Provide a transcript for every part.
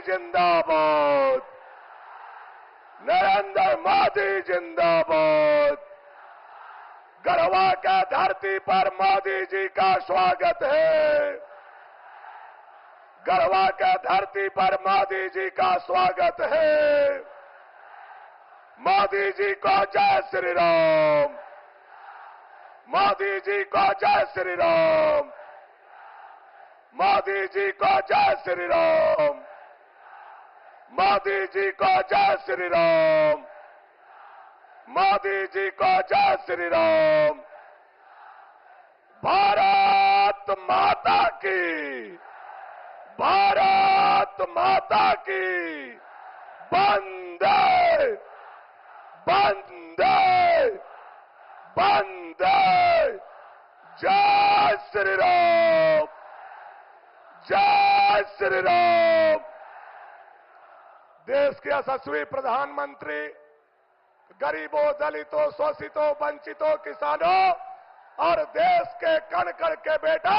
जिंदाबाद, नरेंद्र मोदी जिंदाबाद। गढ़वा के धरती पर मोदी जी का स्वागत है। गढ़वा के धरती पर मोदी जी का स्वागत है। मोदी जी को जय श्री राम, मोदी जी को जय श्री राम, मोदी जी को जय श्री राम, मोदी जी को जय श्री राम, मोदी जी को जय श्री राम। भारत माता की, भारत माता की वंदे, वंदे, वंदे। जय श्री राम, जय श्री राम। देश के यशस्वी प्रधानमंत्री गरीबों, दलितों, शोषितों, वंचितों, किसानों और देश के कण कण के बेटा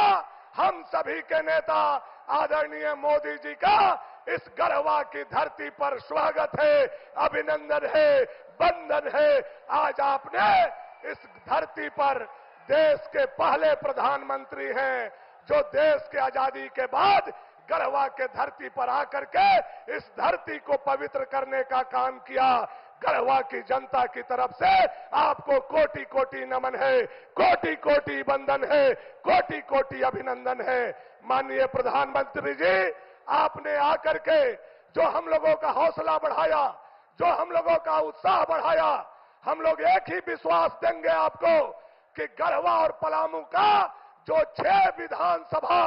हम सभी के नेता आदरणीय मोदी जी का इस गढ़वा की धरती पर स्वागत है, अभिनंदन है, वंदन है। आज आपने इस धरती पर देश के पहले प्रधानमंत्री हैं जो देश के आजादी के बाद गढ़वा के धरती पर आकर के इस धरती को पवित्र करने का काम किया। गढ़वा की जनता की तरफ से आपको कोटि कोटि नमन है, कोटि कोटि वंदन है, कोटि कोटि अभिनंदन है। माननीय प्रधानमंत्री जी, आपने आकर के जो हम लोगों का हौसला बढ़ाया, जो हम लोगों का उत्साह बढ़ाया, हम लोग एक ही विश्वास देंगे आपको कि गढ़वा और पलामू का जो 6 विधानसभा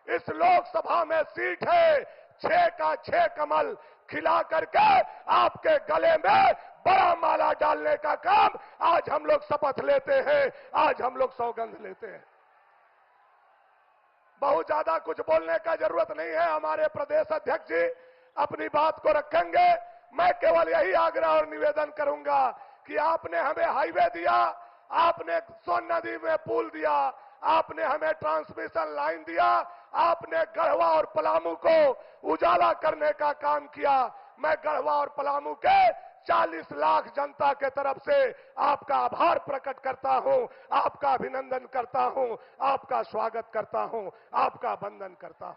इस लोकसभा में सीट है, 6 का 6 कमल खिला करके आपके गले में बड़ा माला डालने का काम आज हम लोग शपथ लेते हैं, आज हम लोग सौगंध लेते हैं। बहुत ज्यादा कुछ बोलने का जरूरत नहीं है। हमारे प्रदेश अध्यक्ष जी अपनी बात को रखेंगे। मैं केवल यही आग्रह और निवेदन करूंगा कि आपने हमें हाईवे दिया, आपने सोन नदी में पुल दिया, आपने हमें ट्रांसमिशन लाइन दिया, आपने गढ़वा और पलामू को उजाला करने का काम किया। मैं गढ़वा और पलामू के 40 लाख जनता के तरफ से आपका आभार प्रकट करता हूं, आपका अभिनंदन करता हूं, आपका स्वागत करता हूं, आपका वंदन करता हूं।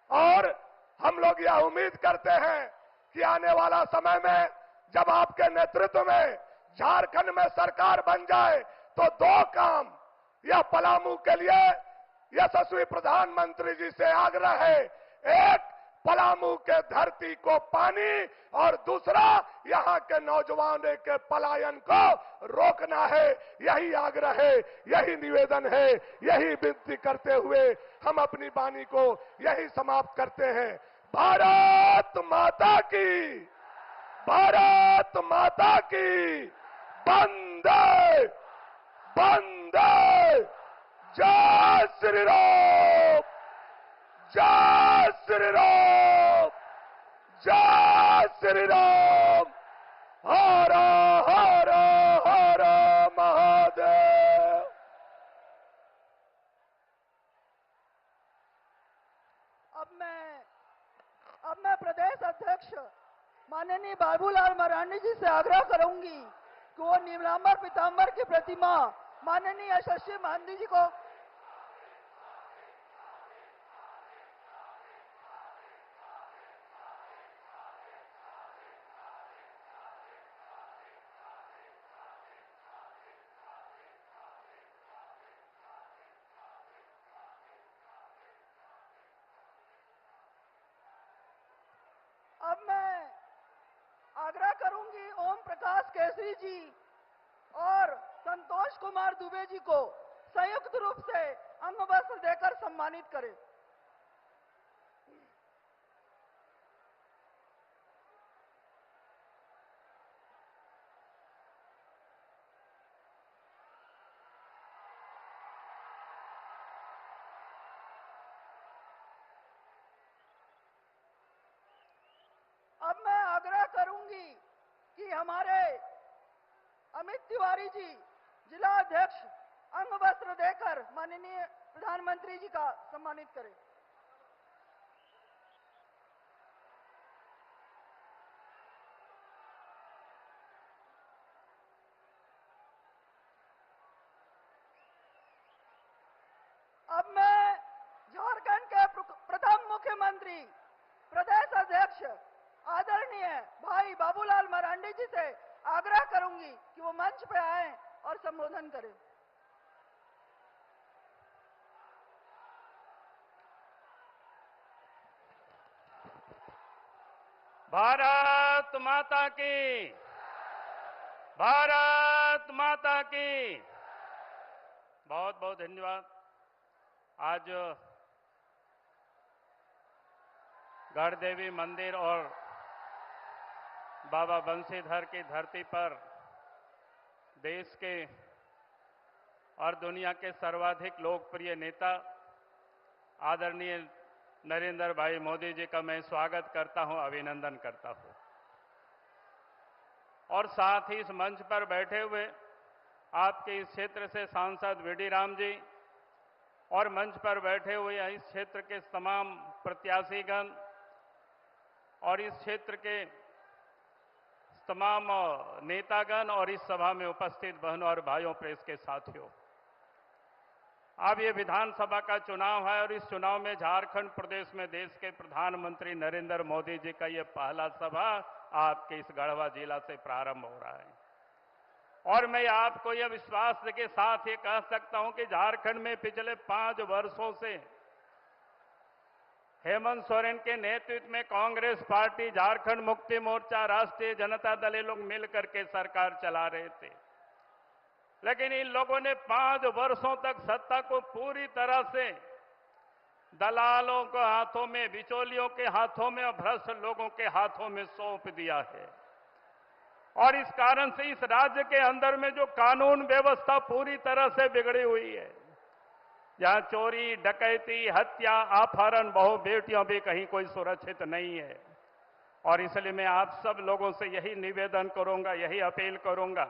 और हम लोग यह उम्मीद करते हैं कि आने वाला समय में जब आपके नेतृत्व में झारखंड में सरकार बन जाए तो 2 काम यह पलामू के लिए यशस्वी प्रधानमंत्री जी से आग्रह है। एक, पलामू के धरती को पानी, और दूसरा, यहां के नौजवानों के पलायन को रोकना है। यही आग्रह है, यही निवेदन है, यही विनती करते हुए हम अपनी वाणी को यही समाप्त करते हैं। भारत माता की, भारत माता की वंदे, वंदे। जय श्री राम, जय श्री राम, जय श्री राम। हर हर हर महादेव। अब मैं प्रदेश अध्यक्ष माननीय बाबूलाल मरांडी जी से आग्रह करूंगी कि वो नीलांबर पीतांबर की प्रतिमा माननीय यशस्वी मांझी जी को अब मैं आग्रह करूंगी ओम प्रकाश केसरी जी और संतोष कुमार दुबे जी को संयुक्त रूप से अंगवस्त्र देकर सम्मानित करें। अब मैं आग्रह करूंगी कि हमारे अमित तिवारी जी जिला अध्यक्ष अंगवस्त्र देकर माननीय प्रधानमंत्री जी का सम्मानित करें। अध्यक्ष आदरणीय भाई बाबूलाल मरांडी जी से आग्रह करूंगी कि वो मंच पे आए और संबोधन करें। भारत माता की, भारत माता की। बहुत बहुत धन्यवाद। आज गढ़देवी मंदिर और बाबा बंशीधर की धरती पर देश के और दुनिया के सर्वाधिक लोकप्रिय नेता आदरणीय नरेंद्र भाई मोदी जी का मैं स्वागत करता हूं, अभिनंदन करता हूं। और साथ ही इस मंच पर बैठे हुए आपके इस क्षेत्र से सांसद वीडी राम जी और मंच पर बैठे हुए इस क्षेत्र के तमाम प्रत्याशीगण और इस क्षेत्र के तमाम नेतागण और इस सभा में उपस्थित बहनों और भाइयों, प्रेस के साथियों, अब ये विधानसभा का चुनाव है और इस चुनाव में झारखंड प्रदेश में देश के प्रधानमंत्री नरेंद्र मोदी जी का ये पहला सभा आपके इस गढ़वा जिला से प्रारंभ हो रहा है। और मैं आपको यह विश्वास के साथ ये कह सकता हूं कि झारखंड में पिछले 5 वर्षों से हेमंत सोरेन के नेतृत्व में कांग्रेस पार्टी, झारखंड मुक्ति मोर्चा, राष्ट्रीय जनता दल, ये लोग मिलकर के सरकार चला रहे थे। लेकिन इन लोगों ने 5 वर्षों तक सत्ता को पूरी तरह से दलालों के हाथों में, बिचौलियों के हाथों में और भ्रष्ट लोगों के हाथों में सौंप दिया है। और इस कारण से इस राज्य के अंदर में जो कानून व्यवस्था पूरी तरह से बिगड़ी हुई है, जहां चोरी, डकैती, हत्या, अपहरण, बहु बेटियों भी कहीं कोई सुरक्षित नहीं है। और इसलिए मैं आप सब लोगों से यही निवेदन करूंगा, यही अपील करूंगा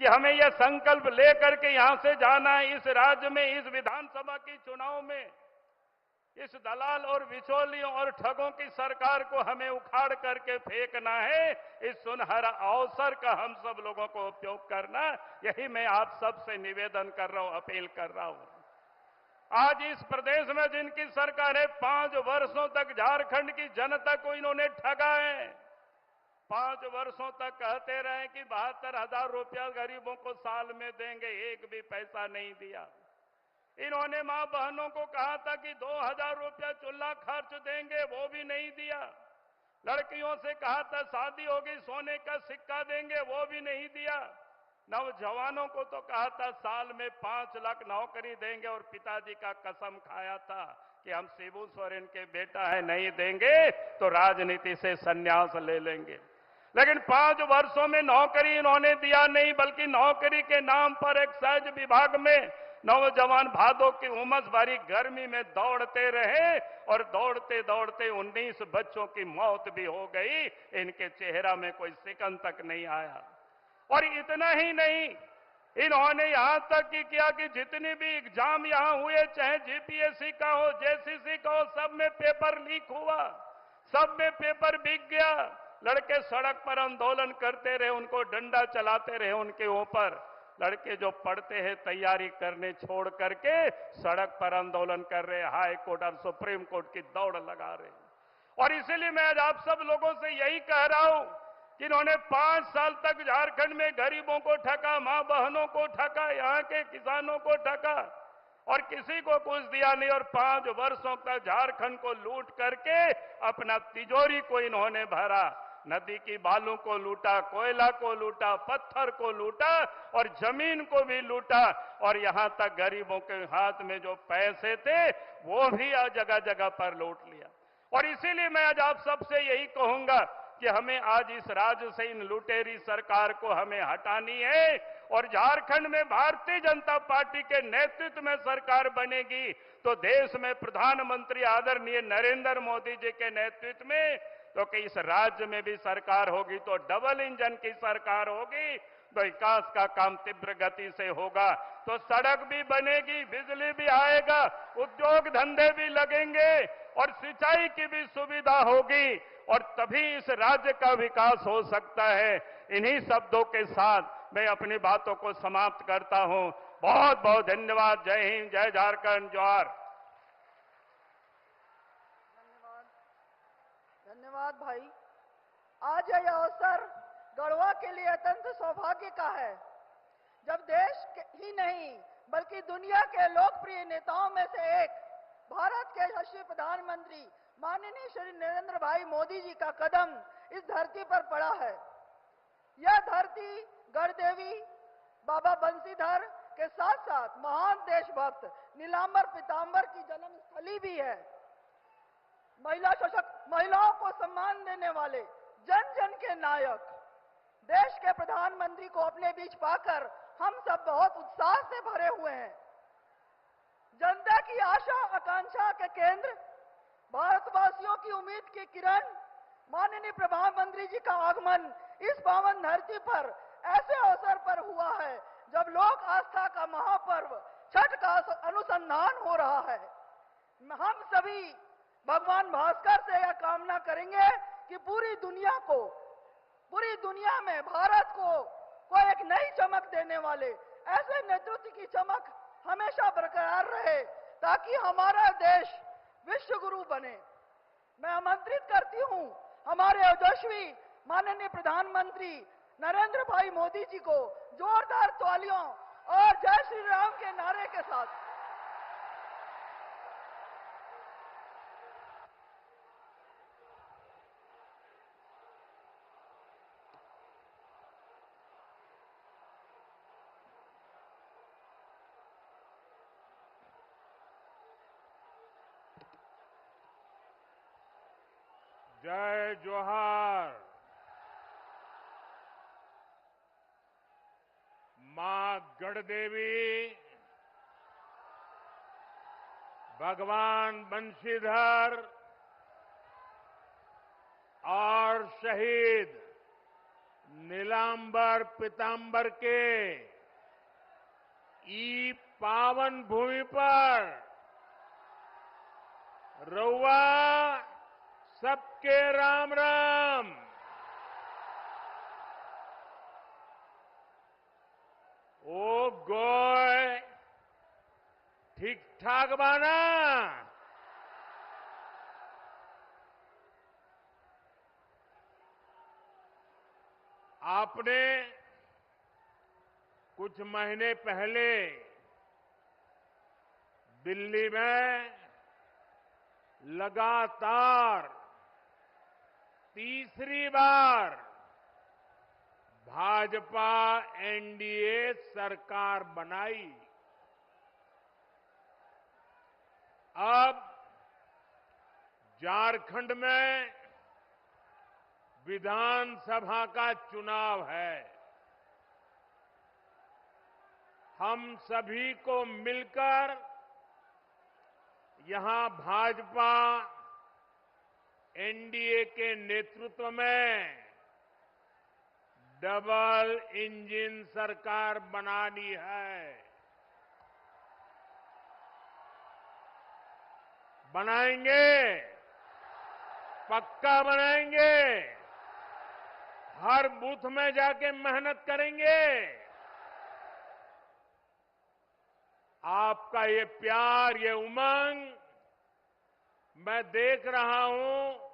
कि हमें यह संकल्प लेकर के यहां से जाना है। इस राज्य में, इस विधानसभा की चुनाव में इस दलाल और बिचौलियों और ठगों की सरकार को हमें उखाड़ करके फेंकना है। इस सुनहरा अवसर का हम सब लोगों को उपयोग करना, यही मैं आप सबसे निवेदन कर रहा हूं, अपील कर रहा हूं। आज इस प्रदेश में जिनकी सरकार है, 5 वर्षों तक झारखंड की जनता को इन्होंने ठगा है। 5 वर्षों तक कहते रहे कि 72,000 रुपया गरीबों को साल में देंगे, एक भी पैसा नहीं दिया। इन्होंने मां बहनों को कहा था कि 2,000 रुपया चूल्हा खर्च देंगे, वो भी नहीं दिया। लड़कियों से कहा था शादी होगी सोने का सिक्का देंगे, वो भी नहीं दिया। नौजवानों को तो कहा था साल में 5 लाख नौकरी देंगे और पिताजी का कसम खाया था कि हम शिबू सोरेन के बेटा है, नहीं देंगे तो राजनीति से संन्यास ले लेंगे। लेकिन 5 वर्षों में नौकरी इन्होंने दिया नहीं, बल्कि नौकरी के नाम पर एक्साइज विभाग में नौजवान भादों की उमस भरी गर्मी में दौड़ते रहे और दौड़ते दौड़ते 19 बच्चों की मौत भी हो गई। इनके चेहरा में कोई सिकन तक नहीं आया। और इतना ही नहीं, इन्होंने यहां तक की किया कि जितने भी एग्जाम यहां हुए, चाहे जीपीएससी का हो, जेसीसी का हो, सब में पेपर लीक हुआ, सब में पेपर बिक गया। लड़के सड़क पर आंदोलन करते रहे, उनको डंडा चलाते रहे उनके ऊपर। लड़के जो पढ़ते हैं तैयारी करने छोड़ करके सड़क पर आंदोलन कर रहे, हाई कोर्ट और सुप्रीम कोर्ट की दौड़ लगा रहे। और इसीलिए मैं आज आप सब लोगों से यही कह रहा हूं कि इन्होंने 5 साल तक झारखंड में गरीबों को ठगा, मां बहनों को ठगा, यहां के किसानों को ठगा और किसी को कुछ दिया नहीं। और 5 वर्षों तक झारखंड को लूट करके अपना तिजोरी को इन्होंने भरा। नदी की बालू को लूटा, कोयला को लूटा, पत्थर को लूटा और जमीन को भी लूटा। और यहां तक गरीबों के हाथ में जो पैसे थे वो भी जगह जगह पर लूट लिया। और इसीलिए मैं आज आप सबसे यही कहूंगा कि हमें आज इस राज्य से इन लुटेरी सरकार को हमें हटानी है। और झारखंड में भारतीय जनता पार्टी के नेतृत्व में सरकार बनेगी तो देश में प्रधानमंत्री आदरणीय नरेंद्र मोदी जी के नेतृत्व में, क्योंकि इस राज्य में भी सरकार होगी तो डबल इंजन की सरकार होगी, तो विकास का काम तीव्र गति से होगा, तो सड़क भी बनेगी, बिजली भी आएगा, उद्योग धंधे भी लगेंगे और सिंचाई की भी सुविधा होगी और तभी इस राज्य का विकास हो सकता है। इन्हीं शब्दों के साथ मैं अपनी बातों को समाप्त करता हूं। बहुत बहुत धन्यवाद। जय हिंद, जय झारखंड, जोहार। धन्यवाद भाई। आज यह अवसर गढ़वा के लिए अत्यंत सौभाग्य का है, जब देश ही नहीं बल्कि दुनिया के लोकप्रिय नेताओं में से एक भारत के यशस्वी प्रधानमंत्री माननीय श्री नरेंद्र भाई मोदी जी का कदम इस धरती पर पड़ा है। यह धरती गढ़देवी बाबा बंसीधर के साथ साथ महान देशभक्त नीलांबर पीतांबर की जन्मस्थली भी है। महिलाओं को सम्मान देने वाले जन जन के नायक देश के प्रधानमंत्री को अपने बीच पाकर हम सब बहुत उत्साह से भरे हुए हैं। जनता की आशा आकांक्षा के केंद्र, भारतवासियों की उम्मीद की किरण माननीय प्रधानमंत्री जी का आगमन इस पावन धरती पर ऐसे अवसर पर हुआ है जब लोक आस्था का महापर्व छठ का अनुसंधान हो रहा है। हम सभी भगवान भास्कर से यह कामना करेंगे कि पूरी दुनिया में भारत को एक नई चमक देने वाले ऐसे नेतृत्व की चमक हमेशा बरकरार रहे, ताकि हमारा देश विश्व गुरु बने। मैं आमंत्रित करती हूं हमारे यशस्वी माननीय प्रधानमंत्री नरेंद्र भाई मोदी जी को जोरदार तालियों और जय श्री राम के नारे के साथ। जय जोहार। मां गढ़देवी, भगवान बंशीधर और शहीद नीलांबर पीतांबर के ई पावन भूमि पर रउआ सबके राम राम। ओ गोय ठीक ठाक बाना? आपने कुछ महीने पहले दिल्ली में लगातार तीसरी बार भाजपा एनडीए सरकार बनाई। अब झारखंड में विधानसभा का चुनाव है। हम सभी को मिलकर यहां भाजपा एनडीए के नेतृत्व में डबल इंजन सरकार बनानी है। बनाएंगे, पक्का बनाएंगे। हर बूथ में जाके मेहनत करेंगे। आपका ये प्यार, ये उमंग मैं देख रहा हूं।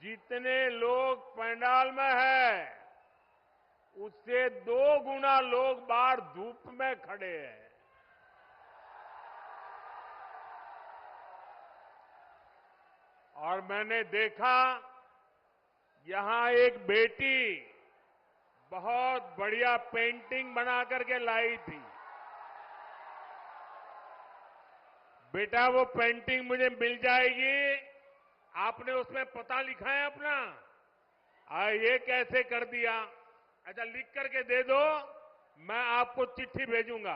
जितने लोग पंडाल में हैं, उससे 2 गुना लोग बाहर धूप में खड़े हैं। और मैंने देखा यहां एक बेटी बहुत बढ़िया पेंटिंग बना करके लाई थी। बेटा वो पेंटिंग मुझे मिल जाएगी? आपने उसमें पता लिखा है अपना? ये कैसे कर दिया? अच्छा, लिख करके दे दो, मैं आपको चिट्ठी भेजूंगा।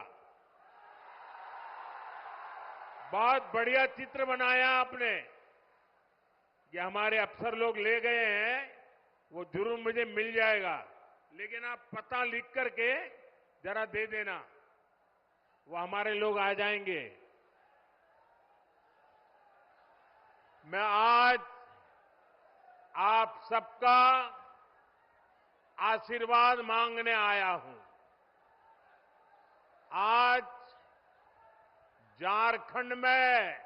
बहुत बढ़िया चित्र बनाया आपने। ये हमारे अफसर लोग ले गए हैं, वो जरूर मुझे मिल जाएगा, लेकिन आप पता लिख करके जरा दे देना, वो हमारे लोग आ जाएंगे। मैं आज आप सबका आशीर्वाद मांगने आया हूं। आज झारखंड में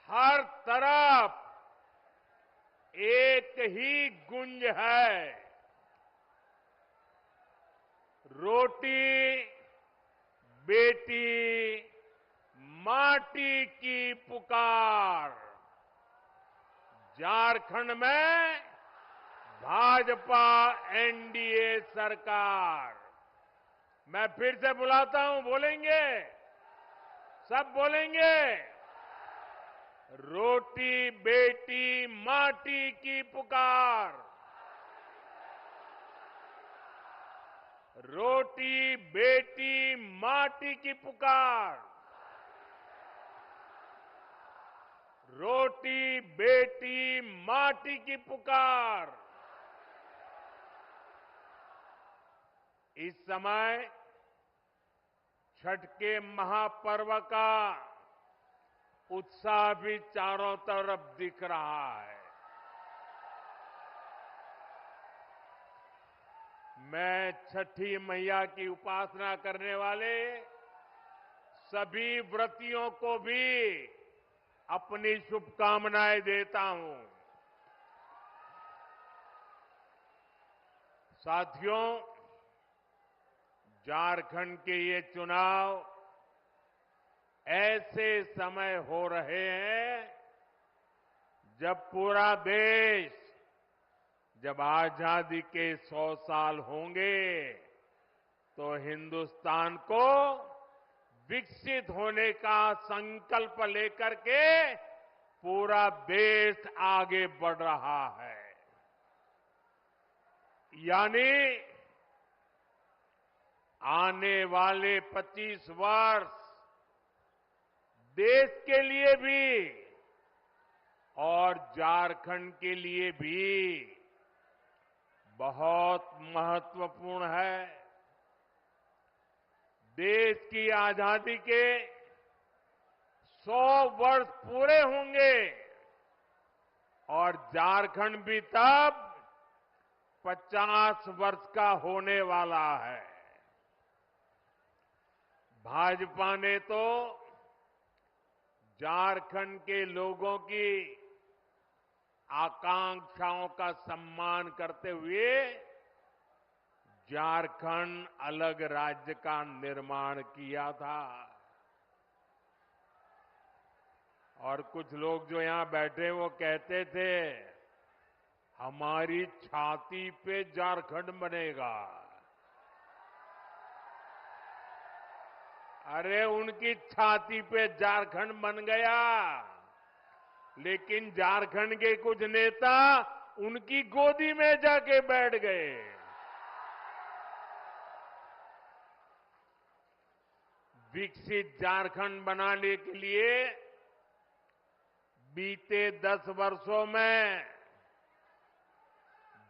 हर तरफ एक ही गुंज है, रोटी बेटी माटी की पुकार। झारखंड में भाजपा एनडीए सरकार। मैं फिर से बुलाता हूं, बोलेंगे? सब बोलेंगे? रोटी बेटी माटी की पुकार। रोटी बेटी माटी की पुकार। रोटी बेटी माटी की पुकार। इस समय छठ के महापर्व का उत्साह भी चारों तरफ दिख रहा है। मैं छठी मैया की उपासना करने वाले सभी व्रतियों को भी अपनी शुभकामनाएं देता हूं। साथियों, झारखंड के ये चुनाव ऐसे समय हो रहे हैं जब पूरा देश, जब आजादी के 100 साल होंगे तो हिंदुस्तान को विकसित होने का संकल्प लेकर के पूरा देश आगे बढ़ रहा है। यानी आने वाले 25 वर्ष देश के लिए भी और झारखंड के लिए भी बहुत महत्वपूर्ण है। देश की आजादी के 100 वर्ष पूरे होंगे और झारखंड भी तब 50 वर्ष का होने वाला है। भाजपा ने तो झारखंड के लोगों की आकांक्षाओं का सम्मान करते हुए झारखंड अलग राज्य का निर्माण किया था। और कुछ लोग जो यहां बैठे वो कहते थे हमारी छाती पे झारखंड बनेगा। अरे उनकी छाती पे झारखंड बन गया, लेकिन झारखंड के कुछ नेता उनकी गोदी में जाके बैठ गए। विकसित झारखंड बनाने के लिए बीते 10 वर्षों में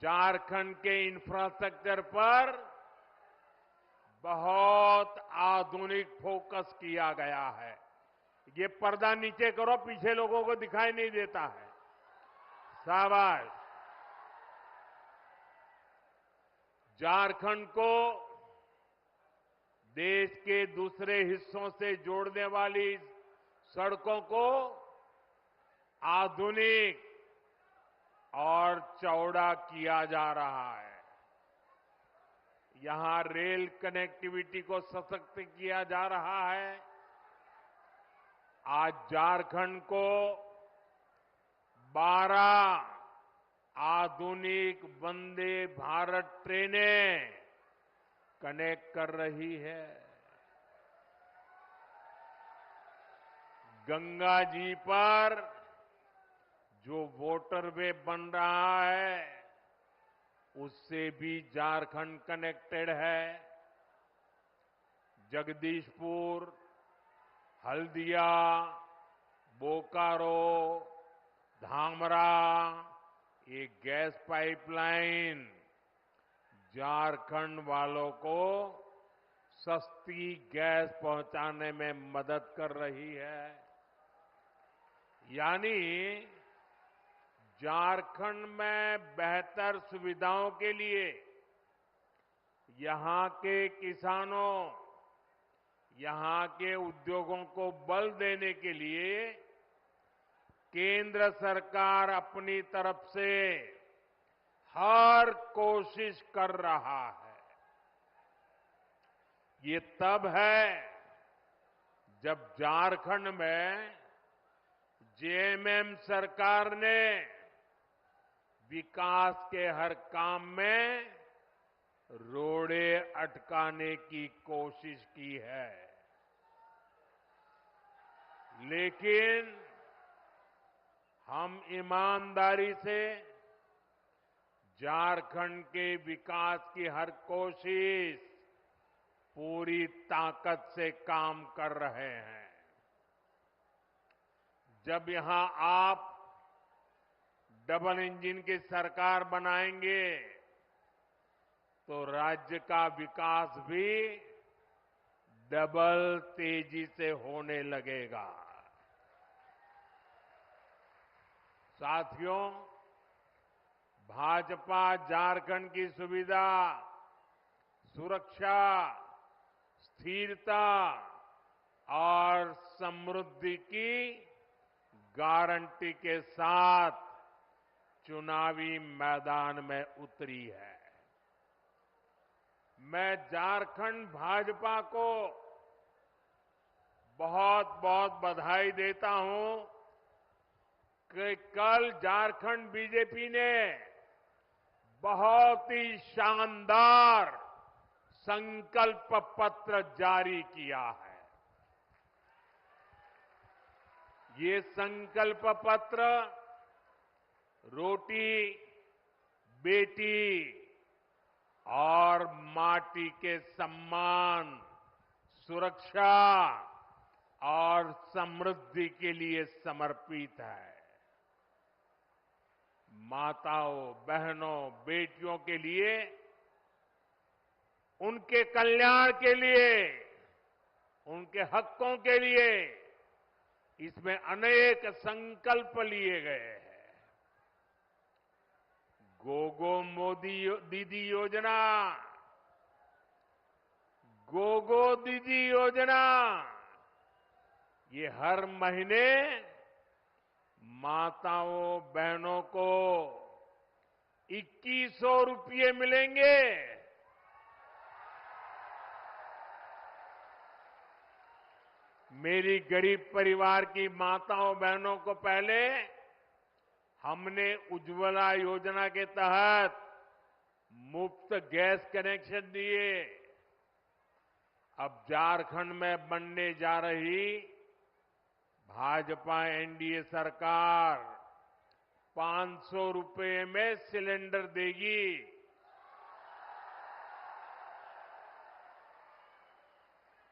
झारखंड के इंफ्रास्ट्रक्चर पर बहुत आधुनिक फोकस किया गया है। ये पर्दा नीचे करो, पीछे लोगों को दिखाई नहीं देता है। शाबाश। झारखंड को देश के दूसरे हिस्सों से जोड़ने वाली सड़कों को आधुनिक और चौड़ा किया जा रहा है। यहां रेल कनेक्टिविटी को सशक्त किया जा रहा है। आज झारखंड को 12 आधुनिक वंदे भारत ट्रेनें कनेक्ट कर रही है। गंगा जी पर जो वाटरवे बन रहा है उससे भी झारखंड कनेक्टेड है। जगदीशपुर, हल्दिया, बोकारो, धामरा, ये गैस पाइपलाइन झारखंड वालों को सस्ती गैस पहुंचाने में मदद कर रही है। यानी झारखंड में बेहतर सुविधाओं के लिए यहां के किसानों, यहां के उद्योगों को बल देने के लिए केंद्र सरकार अपनी तरफ से हर कोशिश कर रहा है। ये तब है जब झारखंड में जेएमएम सरकार ने विकास के हर काम में रोड़े अटकाने की कोशिश की है। लेकिन हम ईमानदारी से झारखंड के विकास की हर कोशिश पूरी ताकत से काम कर रहे हैं। जब यहां आप डबल इंजन की सरकार बनाएंगे तो राज्य का विकास भी डबल तेजी से होने लगेगा। साथियों, भाजपा झारखंड की सुविधा, सुरक्षा, स्थिरता और समृद्धि की गारंटी के साथ चुनावी मैदान में उतरी है। मैं झारखंड भाजपा को बहुत बहुत बधाई देता हूं कि कल झारखंड बीजेपी ने बहुत ही शानदार संकल्प पत्र जारी किया है। ये संकल्प पत्र रोटी, बेटी और माटी के सम्मान, सुरक्षा और समृद्धि के लिए समर्पित है। माताओं, बहनों, बेटियों के लिए, उनके कल्याण के लिए, उनके हकों के लिए इसमें अनेक संकल्प लिए गए हैं। गोगो मोदी दीदी योजना, गोगो दीदी योजना, ये हर महीने माताओं बहनों को 2100 रुपये मिलेंगे। मेरी गरीब परिवार की माताओं बहनों को पहले हमने उज्ज्वला योजना के तहत मुफ्त गैस कनेक्शन दिए। अब झारखंड में बनने जा रही भाजपा एनडीए सरकार 500 रुपये में सिलेंडर देगी।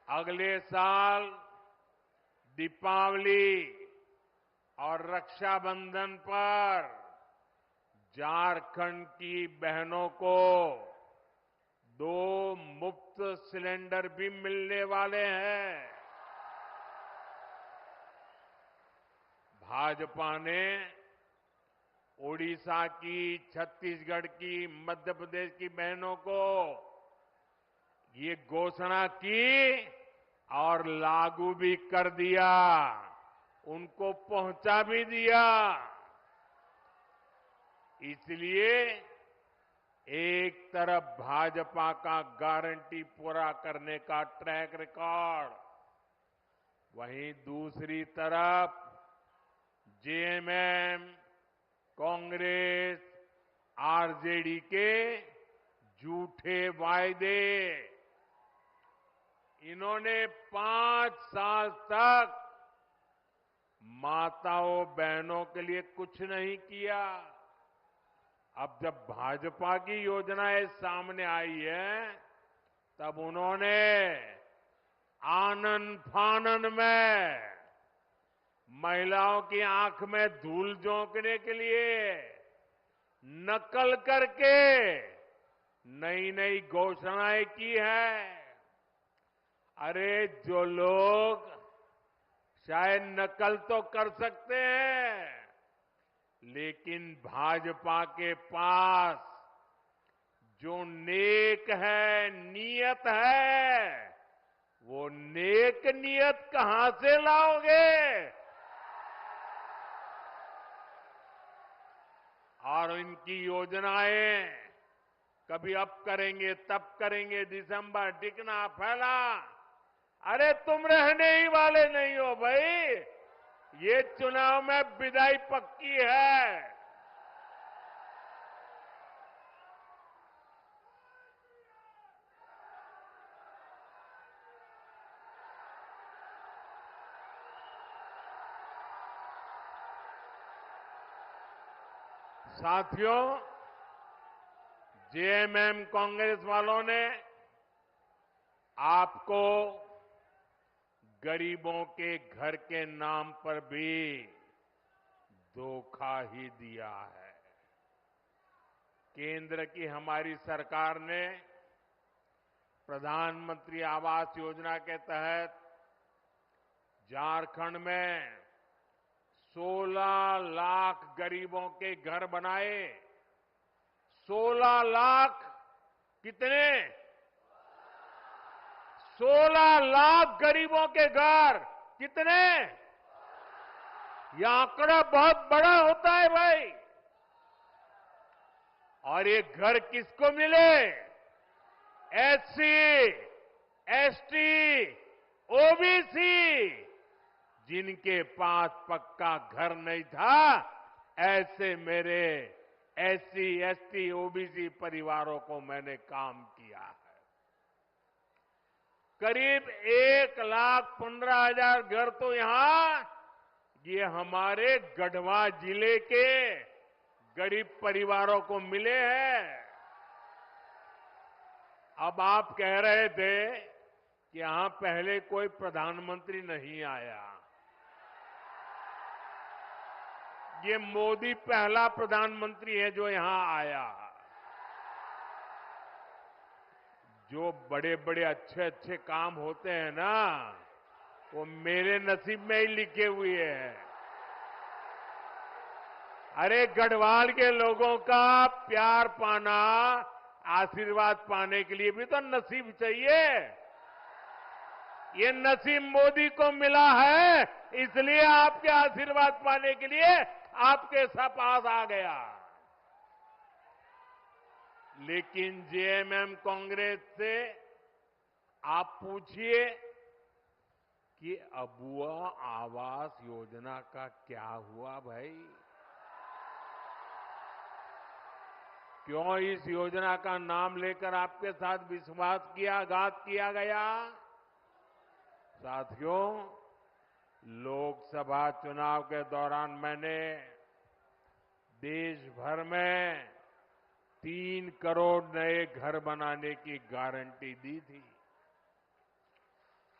अगले साल दीपावली और रक्षाबंधन पर झारखंड की बहनों को 2 मुफ्त सिलेंडर भी मिलने वाले हैं। भाजपा ने ओडिशा की, छत्तीसगढ़ की, मध्य प्रदेश की बहनों को ये घोषणा की और लागू भी कर दिया, उनको पहुंचा भी दिया। इसलिए एक तरफ भाजपा का गारंटी पूरा करने का ट्रैक रिकॉर्ड, वहीं दूसरी तरफ जेएमएम, कांग्रेस, आरजेडी के झूठे वायदे। इन्होंने 5 साल तक माताओं बहनों के लिए कुछ नहीं किया। अब जब भाजपा की योजनाएं सामने आई है, तब उन्होंने आनन फानन में महिलाओं की आंख में धूल झोंकने के लिए नकल करके नई नई घोषणाएं की है। अरे जो लोग शायद नकल तो कर सकते हैं, लेकिन भाजपा के पास जो नेक है, नियत है, वो नेक नियत कहां से लाओगे? और इनकी योजनाएं कभी अब करेंगे तब करेंगे, दिसंबर टिकना फैला। अरे तुम रहने ही वाले नहीं हो भाई, ये चुनाव में विदाई पक्की है। साथियों, जेएमएम कांग्रेस वालों ने आपको गरीबों के घर के नाम पर भी धोखा ही दिया है। केंद्र की हमारी सरकार ने प्रधानमंत्री आवास योजना के तहत झारखंड में 16 लाख गरीबों के घर बनाए। 16 लाख कितने? 16 लाख गरीबों के घर कितने? यह आंकड़ा बहुत बड़ा होता है भाई। और ये घर किसको मिले? एससी, एसटी, ओबीसी, जिनके पास पक्का घर नहीं था, ऐसे मेरे एससी, एसटी, ओबीसी परिवारों को मैंने काम किया है। करीब 1,15,000 घर तो यहां ये हमारे गढ़वा जिले के गरीब परिवारों को मिले हैं। अब आप कह रहे थे कि यहां पहले कोई प्रधानमंत्री नहीं आया। ये मोदी पहला प्रधानमंत्री है जो यहां आया। जो बड़े बड़े अच्छे अच्छे काम होते हैं ना, वो मेरे नसीब में ही लिखे हुए हैं। अरे गढ़वाल के लोगों का प्यार पाना, आशीर्वाद पाने के लिए भी तो नसीब चाहिए। ये नसीब मोदी को मिला है, इसलिए आपके आशीर्वाद पाने के लिए आपके पास आ गया। लेकिन जेएमएम कांग्रेस से आप पूछिए कि अबुआ आवास योजना का क्या हुआ भाई? क्यों इस योजना का नाम लेकर आपके साथ विश्वासघात किया गया? साथियों, लोकसभा चुनाव के दौरान मैंने देश भर में 3 करोड़ नए घर बनाने की गारंटी दी थी।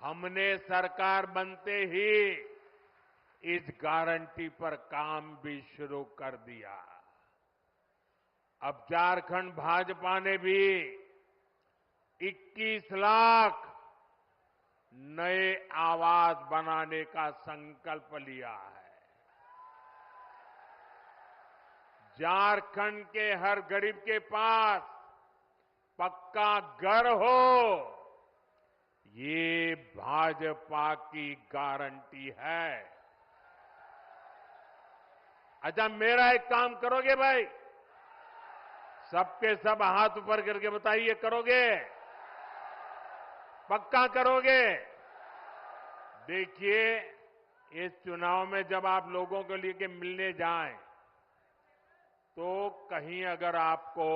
हमने सरकार बनते ही इस गारंटी पर काम भी शुरू कर दिया। अब झारखंड भाजपा ने भी 21 लाख नए आवास बनाने का संकल्प लिया है। झारखंड के हर गरीब के पास पक्का घर हो, ये भाजपा की गारंटी है। अच्छा, मेरा एक काम करोगे भाई? सबके सब हाथ ऊपर करके बताइए, करोगे? पक्का करोगे? देखिए, इस चुनाव में जब आप लोगों के लिए मिलने जाएं, तो कहीं अगर आपको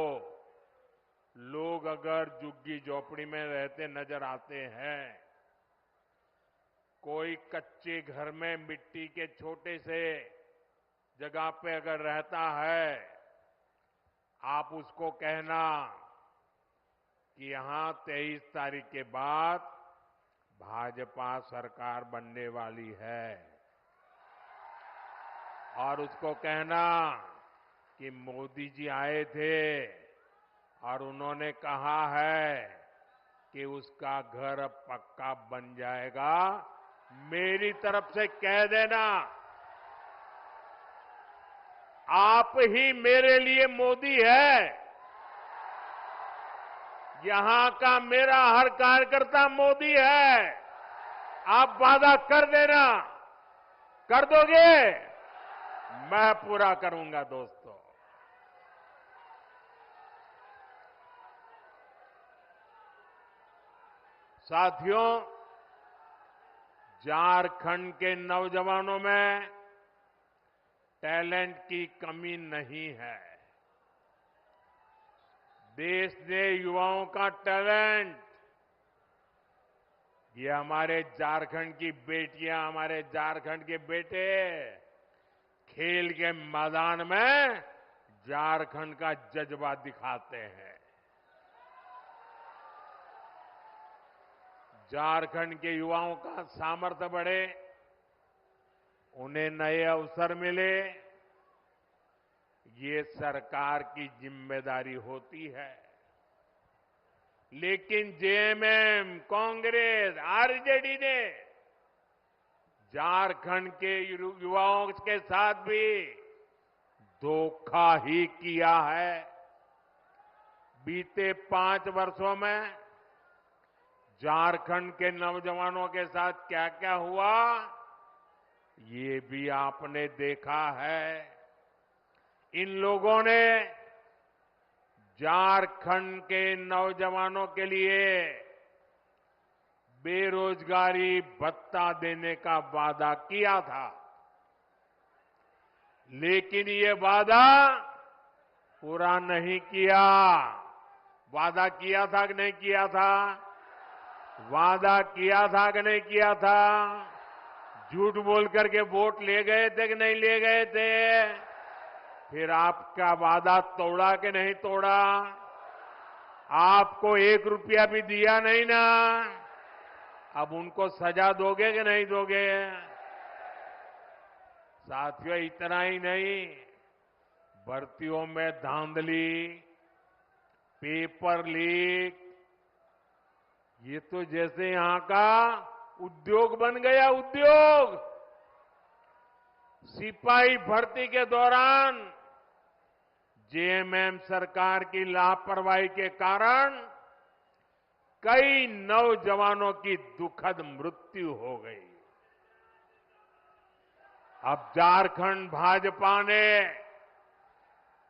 लोग अगर झुग्गी झोपड़ी में रहते नजर आते हैं, कोई कच्चे घर में मिट्टी के छोटे से जगह पे अगर रहता है, आप उसको कहना कि यहां 23 तारीख के बाद भाजपा सरकार बनने वाली है, और उसको कहना कि मोदी जी आए थे और उन्होंने कहा है कि उसका घर अब पक्का बन जाएगा। मेरी तरफ से कह देना, आप ही मेरे लिए मोदी है। यहां का मेरा हर कार्यकर्ता मोदी है। आप वादा कर देना, कर दोगे? मैं पूरा करूंगा दोस्तों। साथियों, झारखंड के नौजवानों में टैलेंट की कमी नहीं है। देश ने युवाओं का टैलेंट, ये हमारे झारखंड की बेटियां, हमारे झारखंड के बेटे खेल के मैदान में झारखंड का जज्बा दिखाते हैं। झारखंड के युवाओं का सामर्थ्य बढ़े, उन्हें नए अवसर मिले, ये सरकार की जिम्मेदारी होती है। लेकिन जेएमएम, कांग्रेस, आरजेडी ने झारखंड के युवाओं के साथ भी धोखा ही किया है। बीते 5 वर्षों में झारखंड के नौजवानों के साथ क्या क्या हुआ, ये भी आपने देखा है। इन लोगों ने झारखंड के नौजवानों के लिए बेरोजगारी भत्ता देने का वादा किया था, लेकिन ये वादा पूरा नहीं किया। वादा किया था कि नहीं किया था? वादा किया था कि नहीं किया था? झूठ बोल करके वोट ले गए थे कि नहीं ले गए थे? फिर आपका वादा तोड़ा कि नहीं तोड़ा? आपको 1 रुपया भी दिया नहीं ना? अब उनको सजा दोगे कि नहीं दोगे? साथियों, इतना ही नहीं, भर्तियों में धांधली, पेपर लीक, ये तो जैसे यहां का उद्योग बन गया। उद्योग, सिपाही भर्ती के दौरान जेएमएम सरकार की लापरवाही के कारण कई नौजवानों की दुखद मृत्यु हो गई। अब झारखंड भाजपा ने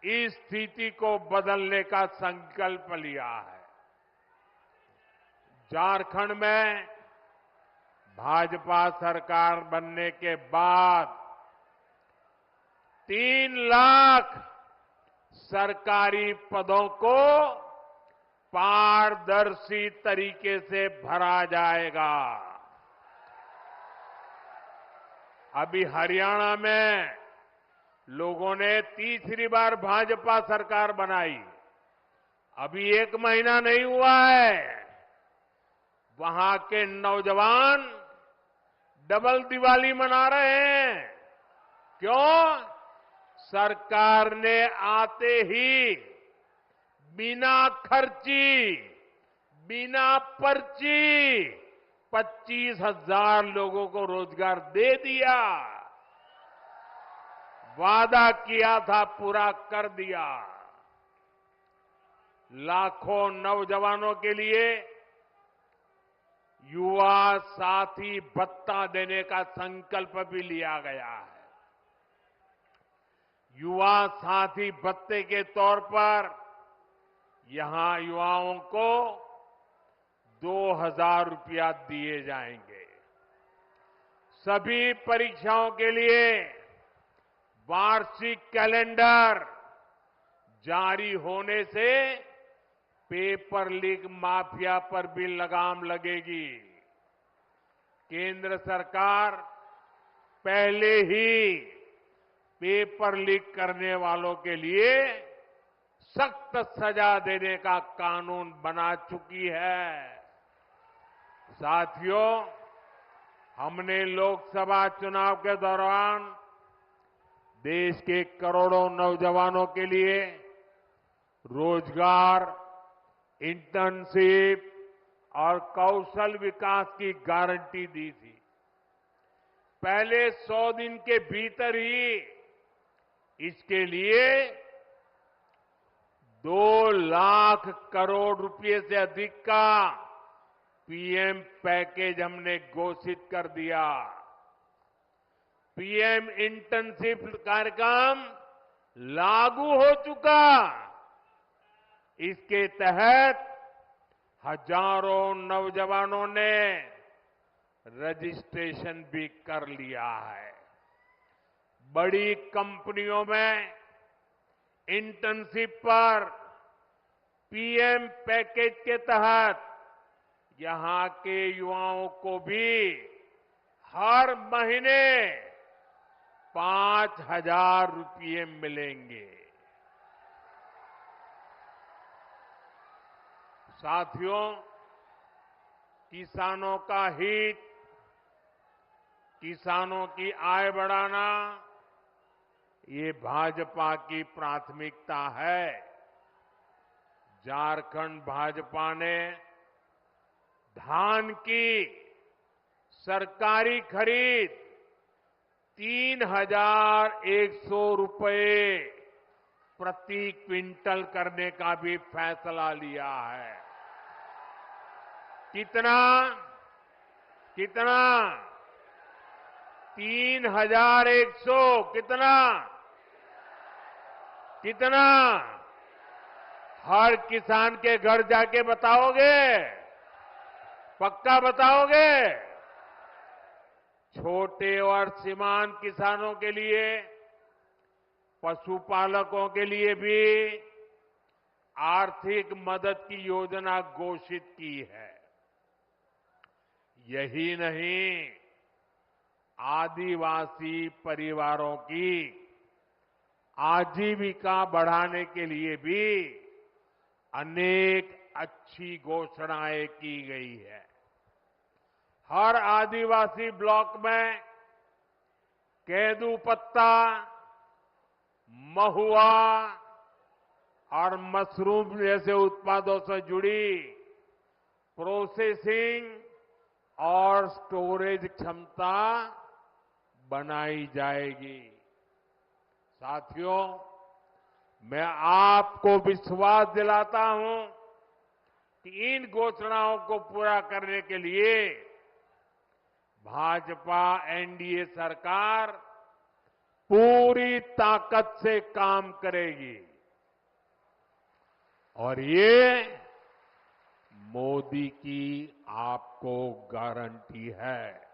इस स्थिति को बदलने का संकल्प लिया है। झारखंड में भाजपा सरकार बनने के बाद 3 लाख सरकारी पदों को पारदर्शी तरीके से भरा जाएगा। अभी हरियाणा में लोगों ने तीसरी बार भाजपा सरकार बनाई, अभी 1 महीना नहीं हुआ है। वहां के नौजवान डबल दिवाली मना रहे हैं। क्यों? सरकार ने आते ही बिना खर्ची, बिना पर्ची 25,000 लोगों को रोजगार दे दिया। वादा किया था, पूरा कर दिया। लाखों नौजवानों के लिए युवा साथी भत्ता देने का संकल्प भी लिया गया है। युवा साथी भत्ते के तौर पर यहां युवाओं को 2,000 रुपया दिए जाएंगे। सभी परीक्षाओं के लिए वार्षिक कैलेंडर जारी होने से पेपर लीक माफिया पर भी लगाम लगेगी। केंद्र सरकार पहले ही पेपर लीक करने वालों के लिए सख्त सजा देने का कानून बना चुकी है। साथियों, हमने लोकसभा चुनाव के दौरान देश के करोड़ों नौजवानों के लिए रोजगार, इंटर्नशिप और कौशल विकास की गारंटी दी थी। पहले 100 दिन के भीतर ही इसके लिए 2 लाख करोड़ रुपए से अधिक का पीएम पैकेज हमने घोषित कर दिया। पीएम इंटर्नशिप कार्यक्रम लागू हो चुका। इसके तहत हजारों नौजवानों ने रजिस्ट्रेशन भी कर लिया है। बड़ी कंपनियों में इंटर्नशिप पर पीएम पैकेज के तहत यहां के युवाओं को भी हर महीने 5,000 रुपये मिलेंगे। साथियों, किसानों का हित, किसानों की आय बढ़ाना, ये भाजपा की प्राथमिकता है। झारखंड भाजपा ने धान की सरकारी खरीद 3,100 रुपये प्रति क्विंटल करने का भी फैसला लिया है। कितना 3,100 कितना हर किसान के घर जाके बताओगे? पक्का बताओगे? छोटे और सीमांत किसानों के लिए, पशुपालकों के लिए भी आर्थिक मदद की योजना घोषित की है। यही नहीं, आदिवासी परिवारों की आजीविका बढ़ाने के लिए भी अनेक अच्छी घोषणाएं की गई है। हर आदिवासी ब्लॉक में केंदू पत्ता, महुआ और मशरूम जैसे उत्पादों से जुड़ी प्रोसेसिंग और स्टोरेज क्षमता बनाई जाएगी। साथियों, मैं आपको विश्वास दिलाता हूं कि इन घोषणाओं को पूरा करने के लिए भाजपा एनडीए सरकार पूरी ताकत से काम करेगी और ये मोदी की आपको गारंटी है।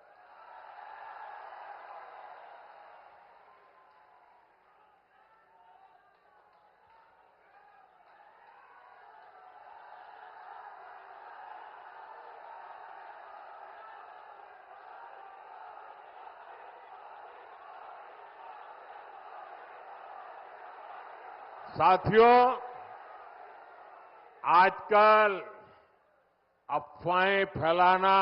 साथियों, आजकल अफवाहें फैलाना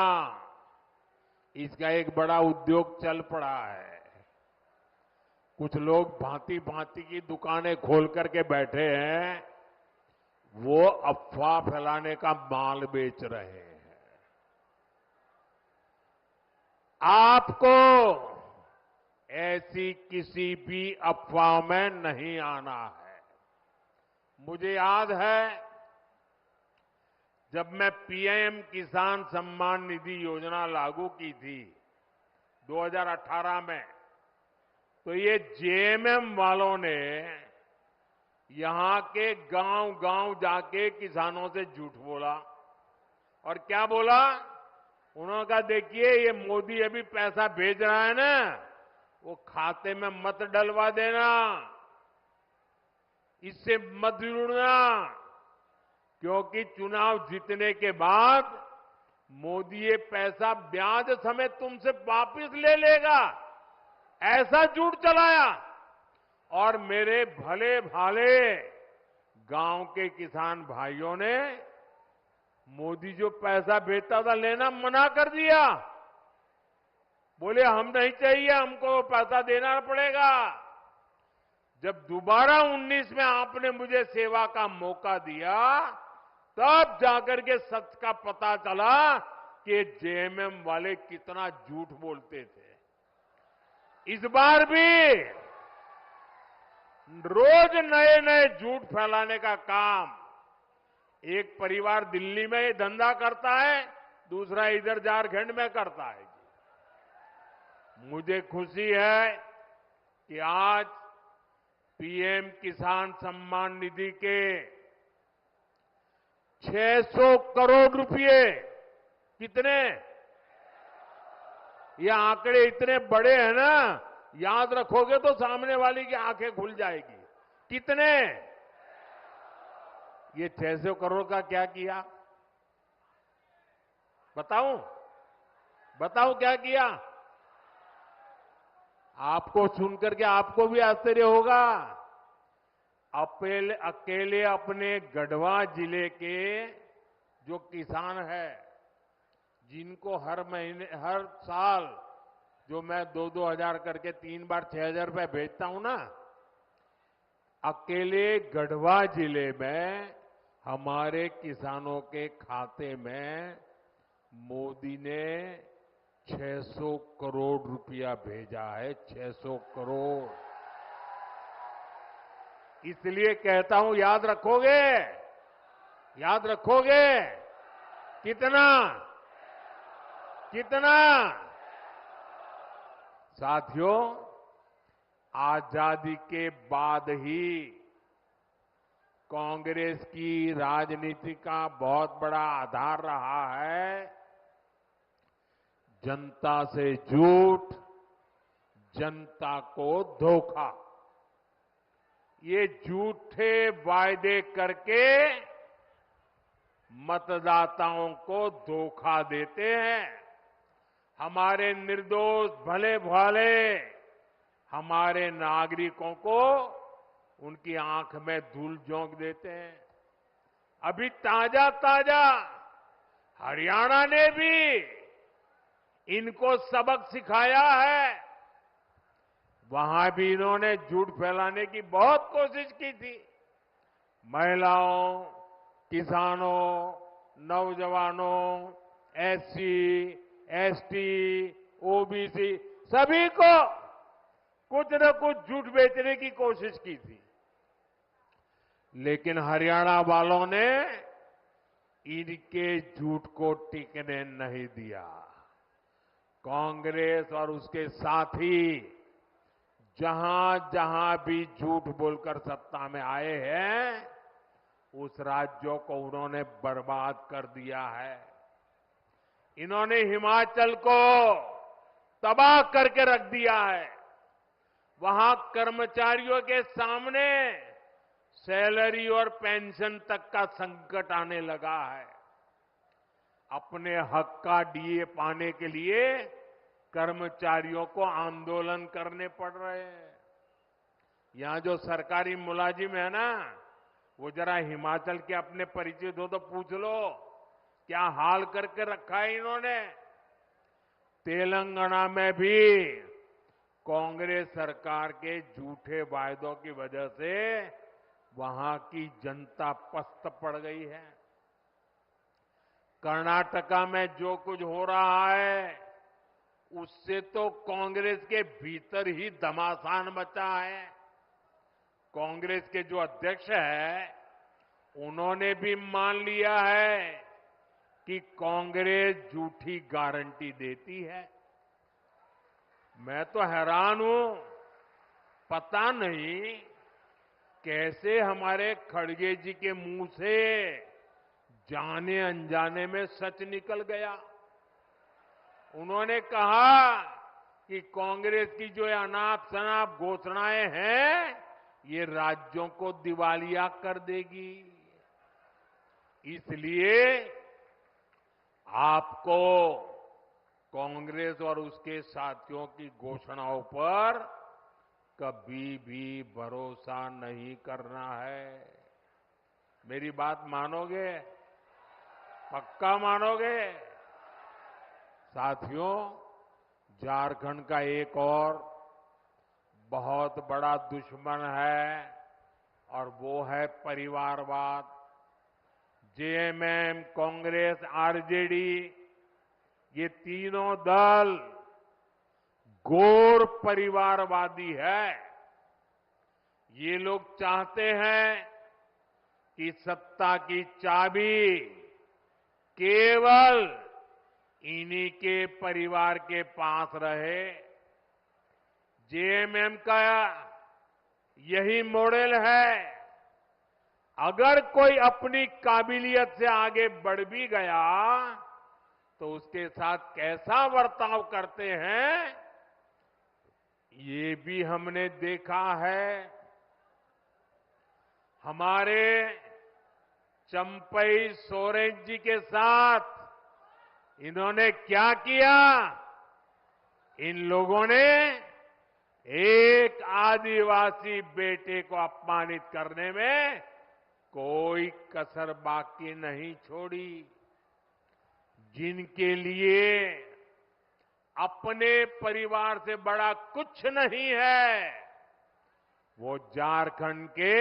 इसका एक बड़ा उद्योग चल पड़ा है। कुछ लोग भांति भांति की दुकानें खोल करके बैठे हैं, वो अफवाह फैलाने का माल बेच रहे हैं। आपको ऐसी किसी भी अफवाह में नहीं आना है। मुझे याद है, जब मैं पीएम किसान सम्मान निधि योजना लागू की थी 2018 में, तो ये जेएमएम वालों ने यहां के गांव-गांव जाके किसानों से झूठ बोला। और क्या बोला? उन्होंने कहा, देखिए ये मोदी अभी पैसा भेज रहा है ना, वो खाते में मत डलवा देना, इससे मत जुड़ना, क्योंकि चुनाव जीतने के बाद मोदी ये पैसा ब्याज समेत तुमसे वापस ले लेगा। ऐसा झूठ चलाया और मेरे भले भाले गांव के किसान भाइयों ने मोदी जो पैसा भेजता था लेना मना कर दिया। बोले हम नहीं चाहिए, हमको पैसा देना पड़ेगा। जब दोबारा 19 में आपने मुझे सेवा का मौका दिया, तब जाकर के सच का पता चला कि जेएमएम वाले कितना झूठ बोलते थे। इस बार भी रोज नए नए झूठ फैलाने का काम एक परिवार दिल्ली में धंधा करता है, दूसरा इधर झारखंड में करता है। मुझे खुशी है कि आज पीएम किसान सम्मान निधि के 600 करोड़ रुपए। कितने? ये आंकड़े इतने बड़े हैं ना, याद रखोगे तो सामने वाली की आंखें खुल जाएगी। कितने? ये 600 करोड़ का क्या किया? बताऊं? बताओ क्या किया? आपको सुनकर के आपको भी आश्चर्य होगा। अकेले अपने गढ़वा जिले के जो किसान है, जिनको हर महीने, हर साल जो मैं 2-2 हजार करके 3 बार 6,000 रुपए भेजता हूं ना, अकेले गढ़वा जिले में हमारे किसानों के खाते में मोदी ने 600 करोड़ रुपया भेजा है। 600 करोड़। इसलिए कहता हूं, याद रखोगे? याद रखोगे? कितना? कितना? साथियों, आजादी के बाद ही कांग्रेस की राजनीति का बहुत बड़ा आधार रहा है जनता से झूठ, जनता को धोखा। ये झूठे वायदे करके मतदाताओं को धोखा देते हैं। हमारे निर्दोष भले भाले हमारे नागरिकों को उनकी आंख में धूल झोंक देते हैं। अभी ताजा ताजा हरियाणा ने भी इनको सबक सिखाया है। वहां भी इन्होंने झूठ फैलाने की बहुत कोशिश की थी। महिलाओं, किसानों, नौजवानों, एससी, एसटी, ओबीसी सभी को कुछ न कुछ झूठ बेचने की कोशिश की थी। लेकिन हरियाणा वालों ने इनके झूठ को टिकने नहीं दिया। कांग्रेस और उसके साथी जहां जहां भी झूठ बोलकर सत्ता में आए हैं, उस राज्यों को उन्होंने बर्बाद कर दिया है। इन्होंने हिमाचल को तबाह करके रख दिया है। वहां कर्मचारियों के सामने सैलरी और पेंशन तक का संकट आने लगा है। अपने हक का डीए पाने के लिए कर्मचारियों को आंदोलन करने पड़ रहे हैं। यहां जो सरकारी मुलाजिम है ना, वो जरा हिमाचल के अपने परिचित हो तो पूछ लो क्या हाल करके रखा है इन्होंने। तेलंगाना में भी कांग्रेस सरकार के झूठे वायदों की वजह से वहां की जनता पस्त पड़ गई है। कर्नाटका में जो कुछ हो रहा है, उससे तो कांग्रेस के भीतर ही घमासान मचा है। कांग्रेस के जो अध्यक्ष है, उन्होंने भी मान लिया है कि कांग्रेस झूठी गारंटी देती है। मैं तो हैरान हूं, पता नहीं कैसे हमारे खड़गे जी के मुंह से जाने अनजाने में सच निकल गया। उन्होंने कहा कि कांग्रेस की जो अनाप शनाप घोषणाएं हैं, ये राज्यों को दिवालिया कर देगी। इसलिए आपको कांग्रेस और उसके साथियों की घोषणाओं पर कभी भी भरोसा नहीं करना है। मेरी बात मानोगे? पक्का मानोगे? साथियों, झारखंड का एक और बहुत बड़ा दुश्मन है और वो है परिवारवाद। जेएमएम, कांग्रेस, आरजेडी, ये तीनों दल घोर परिवारवादी है। ये लोग चाहते हैं कि सत्ता की चाबी केवल इन्हीं के परिवार के पास रहे। जेएमएम का यही मॉडल है। अगर कोई अपनी काबिलियत से आगे बढ़ भी गया तो उसके साथ कैसा बर्ताव करते हैं ये भी हमने देखा है। हमारे चंपई सोरेन जी के साथ इन्होंने क्या किया? इन लोगों ने एक आदिवासी बेटे को अपमानित करने में कोई कसर बाकी नहीं छोड़ी। जिनके लिए अपने परिवार से बड़ा कुछ नहीं है, वो झारखंड के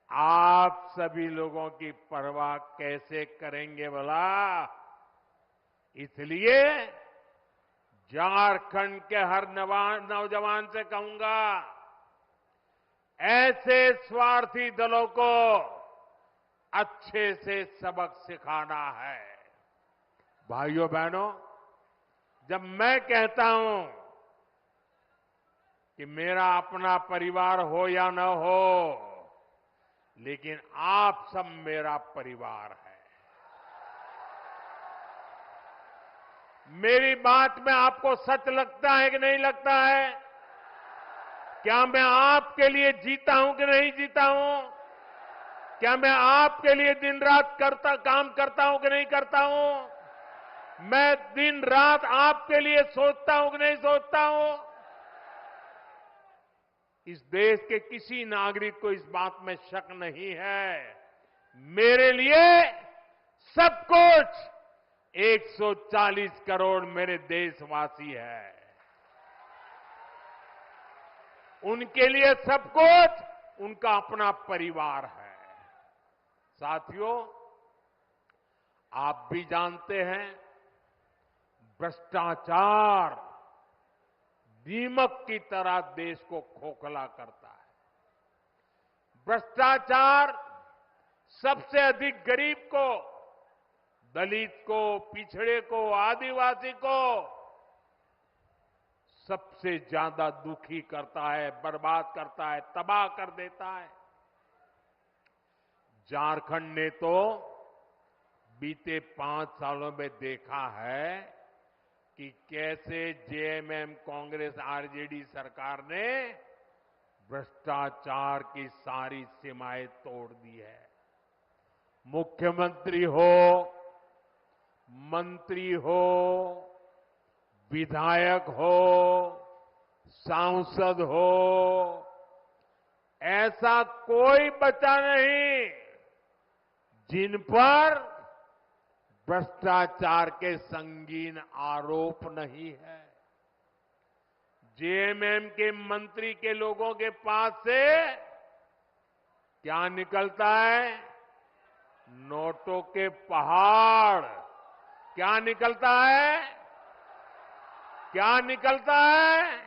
आप सभी लोगों की परवाह कैसे करेंगे भला? इसलिए झारखंड के हर नौजवान से कहूंगा, ऐसे स्वार्थी दलों को अच्छे से सबक सिखाना है। भाइयों बहनों, जब मैं कहता हूं कि मेरा अपना परिवार हो या न हो, लेकिन आप सब मेरा परिवार है। मेरी बात में आपको सच लगता है कि नहीं लगता है? क्या मैं आपके लिए जीता हूं कि नहीं जीता हूं? क्या मैं आपके लिए दिन रात काम करता हूं कि नहीं करता हूं? मैं दिन रात आपके लिए सोचता हूं कि नहीं सोचता हूं? इस देश के किसी नागरिक को इस बात में शक नहीं है। मेरे लिए सब कुछ 140 करोड़ मेरे देशवासी हैं। उनके लिए सब कुछ उनका अपना परिवार है। साथियों, आप भी जानते हैं, भ्रष्टाचार दीमक की तरह देश को खोखला करता है। भ्रष्टाचार सबसे अधिक गरीब को, दलित को, पिछड़े को, आदिवासी को सबसे ज्यादा दुखी करता है, बर्बाद करता है, तबाह कर देता है। झारखंड ने तो बीते 5 सालों में देखा है कि कैसे जेएमएम, कांग्रेस, आरजेडी सरकार ने भ्रष्टाचार की सारी सीमाएं तोड़ दी है। मुख्यमंत्री हो, मंत्री हो, विधायक हो, सांसद हो, ऐसा कोई बचा नहीं जिन पर भ्रष्टाचार के संगीन आरोप नहीं है। जेएमएम के मंत्री के लोगों के पास से क्या निकलता है? नोटों के पहाड़। क्या निकलता है? क्या निकलता है?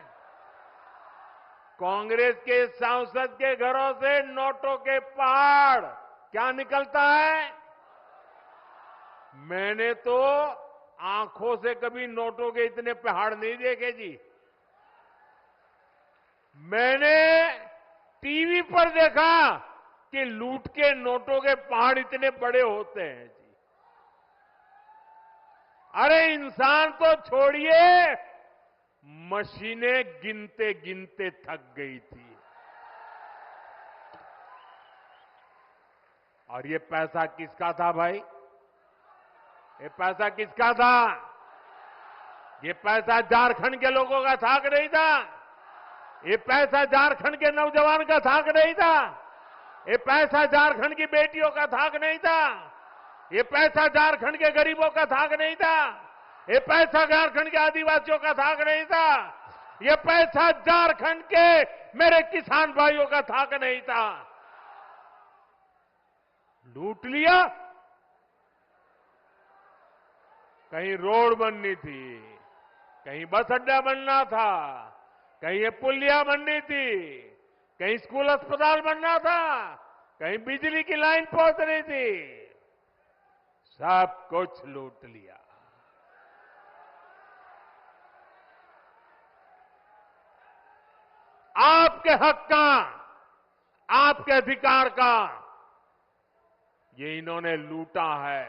कांग्रेस के सांसद के घरों से नोटों के पहाड़। क्या निकलता है? मैंने तो आंखों से कभी नोटों के इतने पहाड़ नहीं देखे जी। मैंने टीवी पर देखा कि लूट के नोटों के पहाड़ इतने बड़े होते हैं जी। अरे इंसान तो छोड़िए, मशीनें गिनते गिनते थक गई थी। और ये पैसा किसका था भाई? ये पैसा किसका था? ये पैसा झारखंड के लोगों का था कि नहीं था? ये पैसा झारखंड के नौजवान का था कि नहीं था? ये पैसा झारखंड की बेटियों का था कि नहीं था? ये पैसा झारखंड के गरीबों का था कि नहीं था? ये पैसा झारखंड के आदिवासियों का था कि नहीं था? ये पैसा झारखंड के मेरे किसान भाइयों का था कि नहीं था? लूट लिया। कहीं रोड बननी थी, कहीं बस अड्डा बनना था, कहीं ये पुलिया बननी थी, कहीं स्कूल अस्पताल बनना था, कहीं बिजली की लाइन पहुंचनी थी। सब कुछ लूट लिया। आपके हक का, आपके अधिकार का ये इन्होंने लूटा है।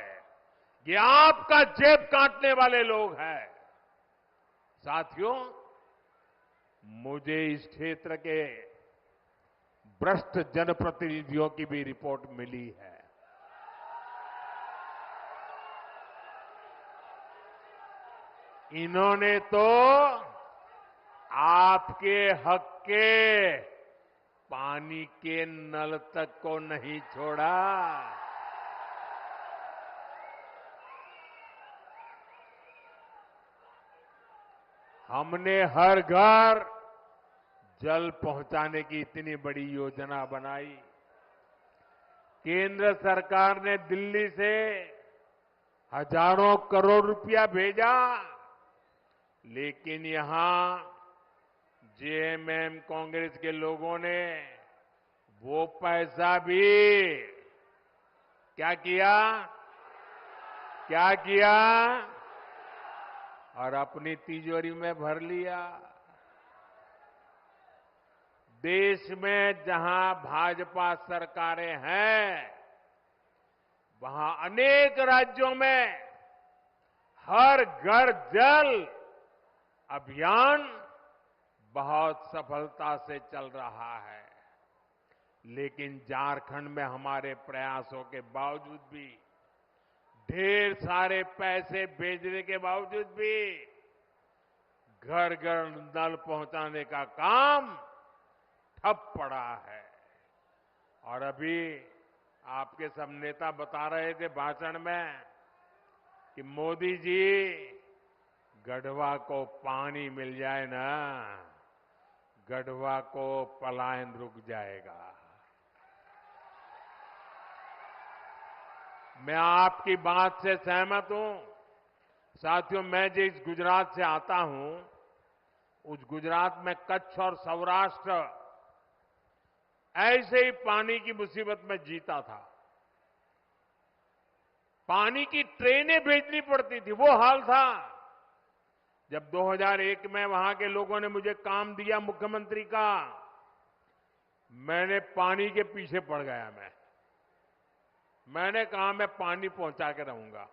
ये आपका जेब काटने वाले लोग हैं। साथियों, मुझे इस क्षेत्र के भ्रष्ट जनप्रतिनिधियों की भी रिपोर्ट मिली है। इन्होंने तो आपके हक के पानी के नल तक को नहीं छोड़ा। हमने हर घर जल पहुंचाने की इतनी बड़ी योजना बनाई। केंद्र सरकार ने दिल्ली से हजारों करोड़ रुपया भेजा, लेकिन यहां जेएमएम कांग्रेस के लोगों ने वो पैसा भी क्या किया और अपनी तिजोरी में भर लिया। देश में जहां भाजपा सरकारें हैं, वहां अनेक राज्यों में हर घर जल अभियान बहुत सफलता से चल रहा है। लेकिन झारखंड में हमारे प्रयासों के बावजूद भी, ढेर सारे पैसे भेजने के बावजूद भी घर घर नल पहुंचाने का काम ठप पड़ा है। और अभी आपके सब नेता बता रहे थे भाषण में कि मोदी जी, गढ़वा को पानी मिल जाए ना, गढ़वा को पलायन रुक जाएगा। मैं आपकी बात से सहमत हूं। साथियों, मैं जिस गुजरात से आता हूं, उस गुजरात में कच्छ और सौराष्ट्र ऐसे ही पानी की मुसीबत में जीता था। पानी की ट्रेनें भेजनी पड़ती थी, वो हाल था। जब 2001 में वहां के लोगों ने मुझे काम दिया मुख्यमंत्री का, मैंने पानी के पीछे पड़ गया। मैंने कहा मैं पानी पहुंचा के रहूंगा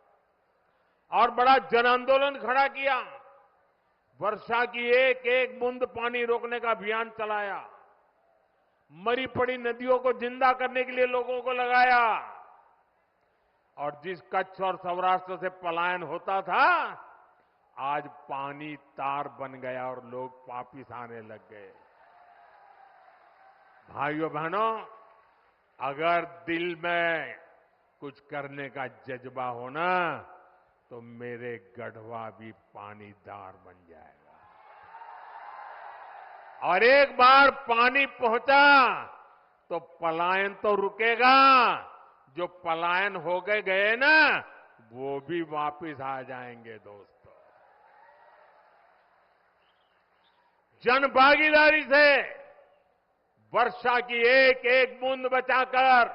और बड़ा जन आंदोलन खड़ा किया। वर्षा की एक एक बूंद पानी रोकने का अभियान चलाया। मरी पड़ी नदियों को जिंदा करने के लिए लोगों को लगाया। और जिस कच्छ और सौराष्ट्र से पलायन होता था, आज पानी तार बन गया और लोग वापिस आने लग गए। भाइयों बहनों, अगर दिल में कुछ करने का जज्बा हो ना, तो मेरे गढ़वा भी पानीदार बन जाएगा। और एक बार पानी पहुंचा तो पलायन तो रुकेगा। जो पलायन हो गए ना, वो भी वापिस आ जाएंगे दोस्तों। जन भागीदारी से वर्षा की एक एक बूंद बचाकर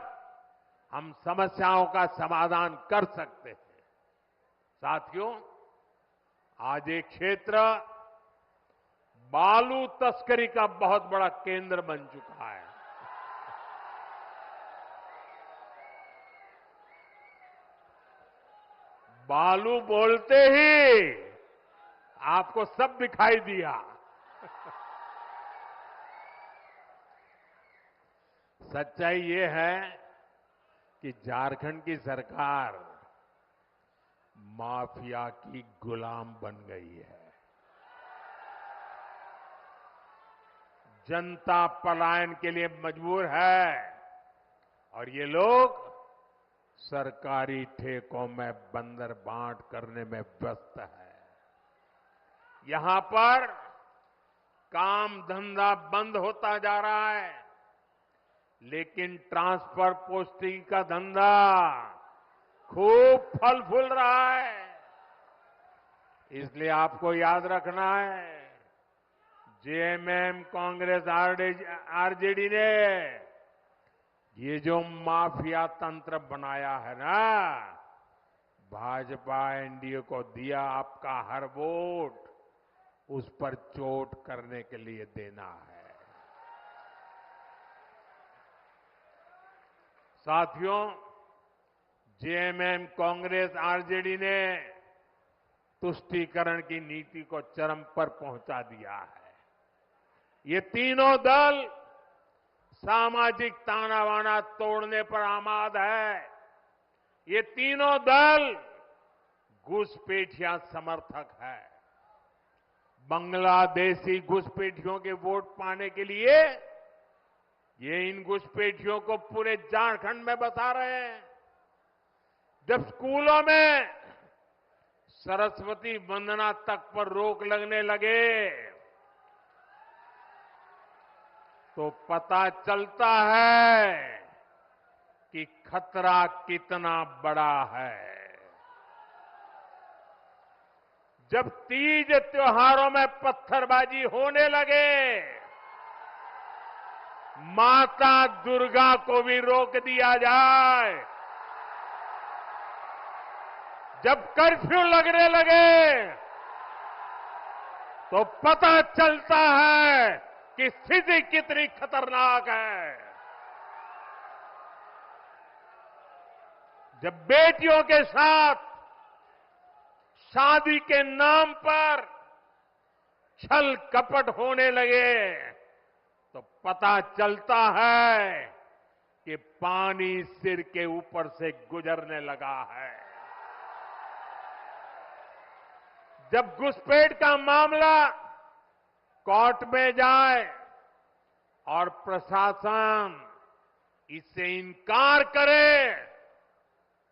हम समस्याओं का समाधान कर सकते हैं। साथियों, आज एक क्षेत्र बालू तस्करी का बहुत बड़ा केंद्र बन चुका है। बालू बोलते ही आपको सब दिखाई दिया। सच्चाई ये है कि झारखंड की सरकार माफिया की गुलाम बन गई है। जनता पलायन के लिए मजबूर है और ये लोग सरकारी ठेकों में बंदर बांट करने में व्यस्त है। यहां पर काम धंधा बंद होता जा रहा है, लेकिन ट्रांसफर पोस्टिंग का धंधा खूब फल फूल रहा है। इसलिए आपको याद रखना है, जेएमएम, कांग्रेस, आरजेडी ने ये जो माफिया तंत्र बनाया है ना, भाजपा एनडीए को दिया आपका हर वोट उस पर चोट करने के लिए देना है। साथियों, जेएमएम, कांग्रेस, आरजेडी ने तुष्टीकरण की नीति को चरम पर पहुंचा दिया है। ये तीनों दल सामाजिक तानाबाना तोड़ने पर आमाद है। ये तीनों दल घुसपैठिया समर्थक है। बांग्लादेशी घुसपैठियों के वोट पाने के लिए ये इन घुसपैठियों को पूरे झारखंड में बसा रहे हैं। जब स्कूलों में सरस्वती वंदना तक पर रोक लगने लगे तो पता चलता है कि खतरा कितना बड़ा है। जब तीज त्योहारों में पत्थरबाजी होने लगे, माता दुर्गा को भी रोक दिया जाए। जब कर्फ्यू लगने लगे तो पता चलता है कि स्थिति कितनी खतरनाक है। जब बेटियों के साथ शादी के नाम पर छल कपट होने लगे तो पता चलता है कि पानी सिर के ऊपर से गुजरने लगा है। जब घुसपैठ का मामला कोर्ट में जाए और प्रशासन इससे इनकार करे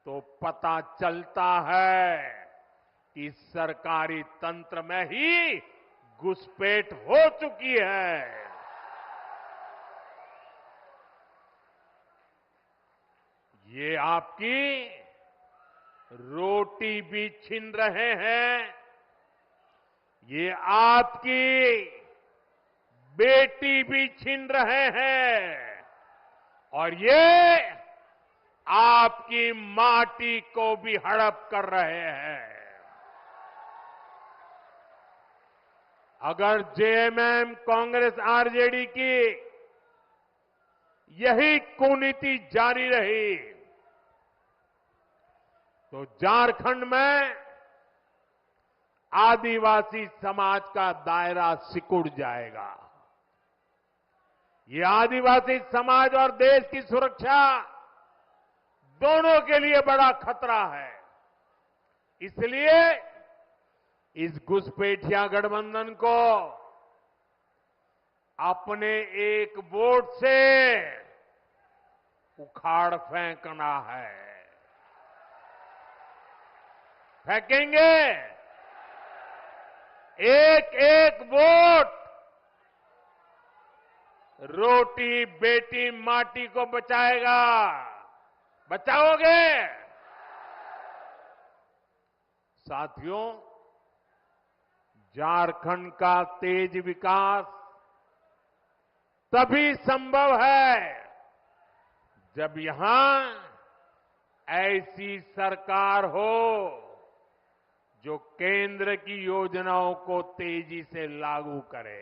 तो पता चलता है कि सरकारी तंत्र में ही घुसपैठ हो चुकी है। ये आपकी रोटी भी छीन रहे हैं, ये आपकी बेटी भी छीन रहे हैं और ये आपकी माटी को भी हड़प कर रहे हैं। अगर जेएमएम, कांग्रेस, आरजेडी की यही कुनीति जारी रही तो झारखंड में आदिवासी समाज का दायरा सिकुड़ जाएगा। ये आदिवासी समाज और देश की सुरक्षा दोनों के लिए बड़ा खतरा है। इसलिए इस घुसपैठिया गठबंधन को अपने एक वोट से उखाड़ फेंकना है। फेंकेंगे। एक एक वोट रोटी बेटी माटी को बचाएगा। बचाओगे? साथियों, झारखंड का तेज विकास तभी संभव है जब यहां ऐसी सरकार हो जो केंद्र की योजनाओं को तेजी से लागू करे।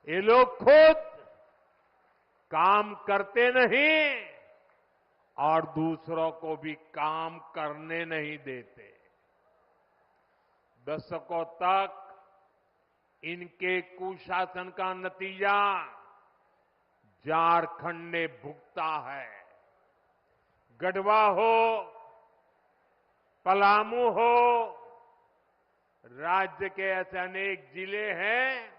ये लोग खुद काम करते नहीं और दूसरों को भी काम करने नहीं देते। दशकों तक इनके कुशासन का नतीजा झारखंड ने भुगता है। गढ़वा हो, पलामू हो, राज्य के ऐसे अनेक जिले हैं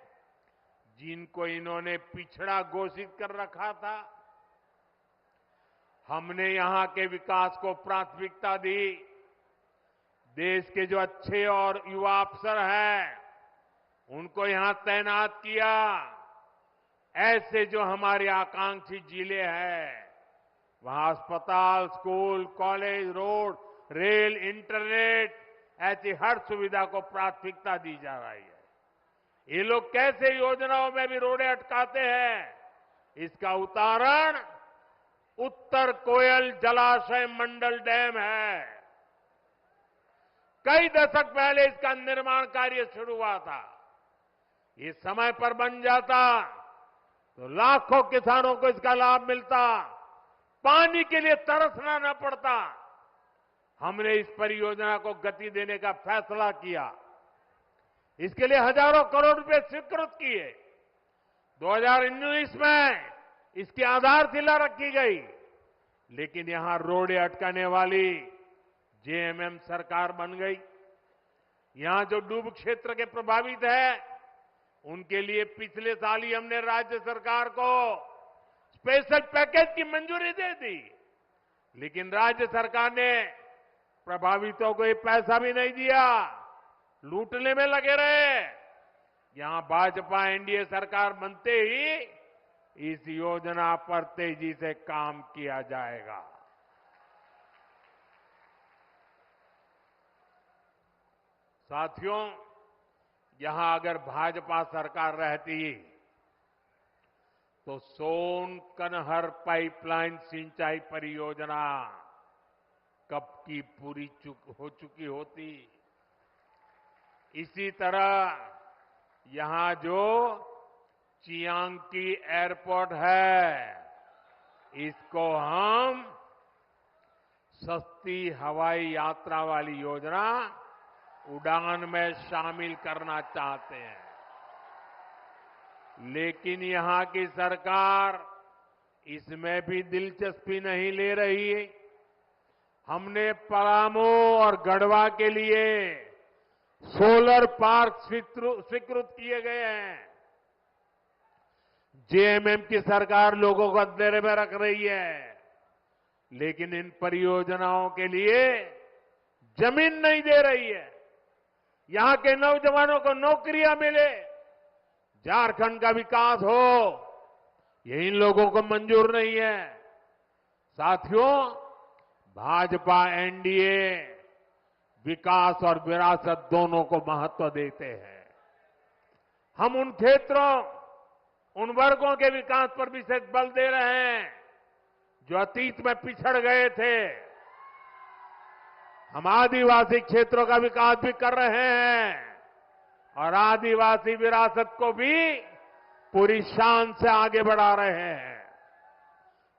जिनको इन्होंने पिछड़ा घोषित कर रखा था। हमने यहां के विकास को प्राथमिकता दी। देश के जो अच्छे और युवा अफसर हैं उनको यहां तैनात किया। ऐसे जो हमारे आकांक्षी जिले हैं वहां अस्पताल, school, college, road, rail, internet ऐसी हर सुविधा को प्राथमिकता दी जा रही है। ये लोग कैसे योजनाओं में भी रोड़े अटकाते हैं, इसका उदाहरण उत्तर कोयल जलाशय मंडल डैम है। कई दशक पहले इसका निर्माण कार्य शुरू हुआ था। ये समय पर बन जाता तो लाखों किसानों को इसका लाभ मिलता। पानी के लिए तरसना न पड़ता, हमने इस परियोजना को गति देने का फैसला किया। इसके लिए हजारों करोड़ रुपए स्वीकृत किए। 2019 में इसकी आधारशिला रखी गई, लेकिन यहां रोड़े अटकाने वाली जेएमएम सरकार बन गई। यहां जो डूब क्षेत्र के प्रभावित है, उनके लिए पिछले साल ही हमने राज्य सरकार को स्पेशल पैकेज की मंजूरी दे दी, लेकिन राज्य सरकार ने प्रभावितों को ये पैसा भी नहीं दिया, लूटने में लगे रहे। यहां भाजपा एनडीए सरकार बनते ही इस योजना पर तेजी से काम किया जाएगा। साथियों, यहां अगर भाजपा सरकार रहती तो सोन कनहर पाइपलाइन सिंचाई परियोजना कब की पूरी हो चुकी होती। इसी तरह यहां जो चियांकी एयरपोर्ट है, इसको हम सस्ती हवाई यात्रा वाली योजना उड़ान में शामिल करना चाहते हैं। लेकिन यहां की सरकार इसमें भी दिलचस्पी नहीं ले रही है। हमने पलामू और गढ़वा के लिए सोलर पार्क स्वीकृत किए गए हैं। जेएमएम की सरकार लोगों को अंधेरे में रख रही है, लेकिन इन परियोजनाओं के लिए जमीन नहीं दे रही है। यहां के नौजवानों को नौकरियां मिले, झारखंड का विकास हो, ये इन लोगों को मंजूर नहीं है। साथियों, भाजपा एनडीए विकास और विरासत दोनों को महत्व देते हैं। हम उन क्षेत्रों, उन वर्गों के विकास पर विशेष बल दे रहे हैं जो अतीत में पिछड़ गए थे। हम आदिवासी क्षेत्रों का विकास भी कर रहे हैं और आदिवासी विरासत को भी पूरी शान से आगे बढ़ा रहे हैं।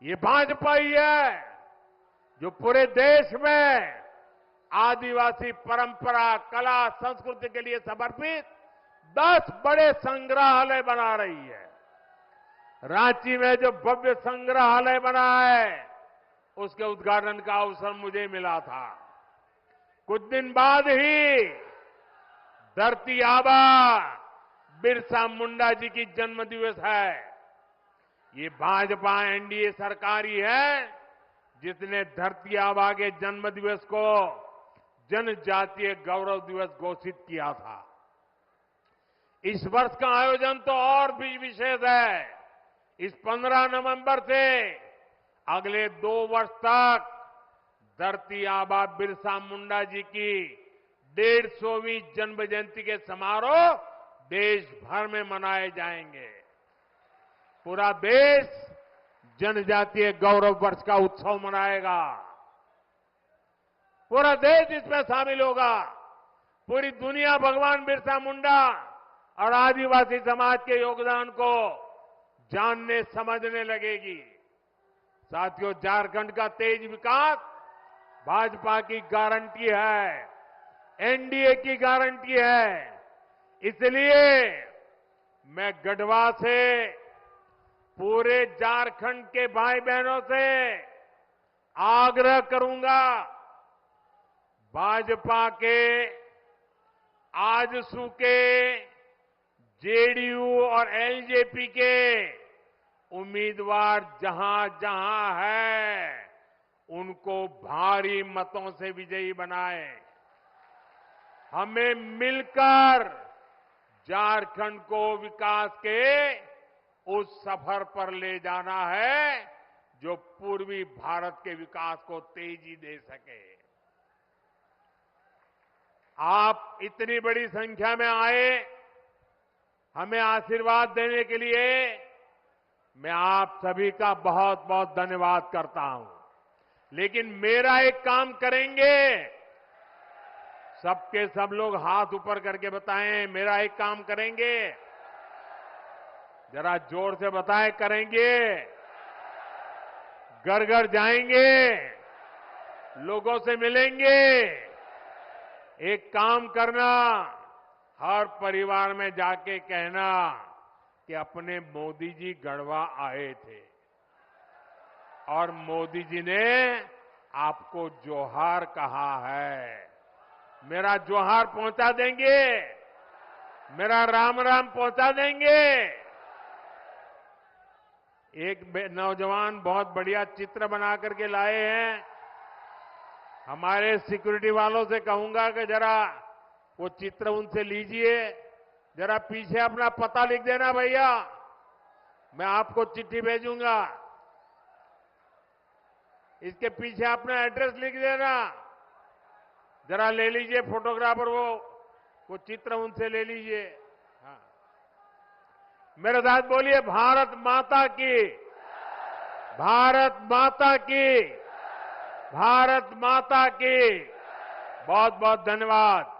ये भाजपा ही है जो पूरे देश में आदिवासी परंपरा, कला, संस्कृति के लिए समर्पित 10 बड़े संग्रहालय बना रही है। रांची में जो भव्य संग्रहालय बना है, उसके उद्घाटन का अवसर मुझे मिला था। कुछ दिन बाद ही धरती आबा बिरसा मुंडा जी की जन्म दिवस है। ये भाजपा एनडीए सरकार ही है जिसने धरती आबा के जन्म दिवस को जनजातीय गौरव दिवस घोषित किया था। इस वर्ष का आयोजन तो और भी विशेष है। इस 15 नवंबर से अगले 2 वर्ष तक धरती आबा बिरसा मुंडा जी की 150वीं जन्म जयंती के समारोह देश भर में मनाए जाएंगे। पूरा देश जनजातीय गौरव वर्ष का उत्सव मनाएगा। पूरा देश इसमें शामिल होगा। पूरी दुनिया भगवान बिरसा मुंडा और आदिवासी समाज के योगदान को जानने समझने लगेगी। साथियों, झारखंड का तेज विकास भाजपा की गारंटी है, एनडीए की गारंटी है। इसलिए मैं गढ़वा से पूरे झारखंड के भाई बहनों से आग्रह करूंगा, भाजपा के आजसू के जेडीयू और एलजेपी के उम्मीदवार जहां जहां है, उनको भारी मतों से विजयी बनाए। हमें मिलकर झारखंड को विकास के उस सफर पर ले जाना है जो पूर्वी भारत के विकास को तेजी दे सके। आप इतनी बड़ी संख्या में आए, हमें आशीर्वाद देने के लिए मैं आप सभी का बहुत बहुत धन्यवाद करता हूं। लेकिन मेरा एक काम करेंगे, सबके सब लोग हाथ ऊपर करके बताएं, मेरा एक काम करेंगे। जरा जोर से बताएं, करेंगे। घर घर जाएंगे, लोगों से मिलेंगे। एक काम करना, हर परिवार में जाके कहना कि अपने मोदी जी गढ़वा आए थे और मोदी जी ने आपको जोहार कहा है। मेरा जोहार पहुंचा देंगे, मेरा राम राम पहुंचा देंगे। एक नौजवान बहुत बढ़िया चित्र बना करके लाए हैं। हमारे सिक्योरिटी वालों से कहूंगा कि जरा वो चित्र उनसे लीजिए, जरा पीछे अपना पता लिख देना भैया, मैं आपको चिट्ठी भेजूंगा। इसके पीछे अपना एड्रेस लिख देना, जरा ले लीजिए फोटोग्राफर, वो चित्र उनसे ले लीजिए। हाँ, मेरे साथ बोलिए भारत माता की, भारत माता की, भारत माता की। बहुत बहुत धन्यवाद।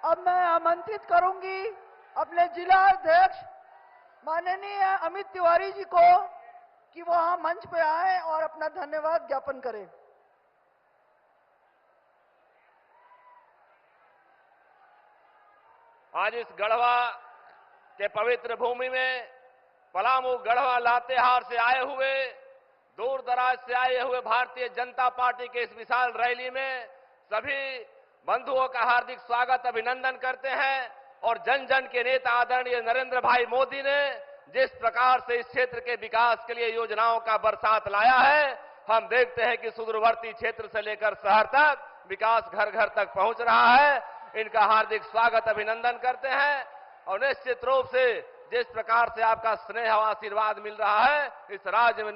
अब मैं आमंत्रित करूंगी अपने जिला अध्यक्ष माननीय अमित तिवारी जी को कि वो यहाँ मंच पे आए और अपना धन्यवाद ज्ञापन करें। आज इस गढ़वा के पवित्र भूमि में पलामू, गढ़वा, लातेहार से आए हुए, दूर दराज से आए हुए भारतीय जनता पार्टी के इस विशाल रैली में सभी बंधुओं का हार्दिक स्वागत, अभिनंदन करते हैं। और जन जन के नेता आदरणीय नरेंद्र भाई मोदी ने जिस प्रकार से इस क्षेत्र के विकास के लिए योजनाओं का बरसात लाया है, हम देखते हैं कि सुदूरवर्ती क्षेत्र से लेकर शहर तक विकास घर घर तक पहुंच रहा है। इनका हार्दिक स्वागत, अभिनंदन करते हैं। और निश्चित रूप से जिस प्रकार से आपका स्नेह और आशीर्वाद मिल रहा है, इस राज्य में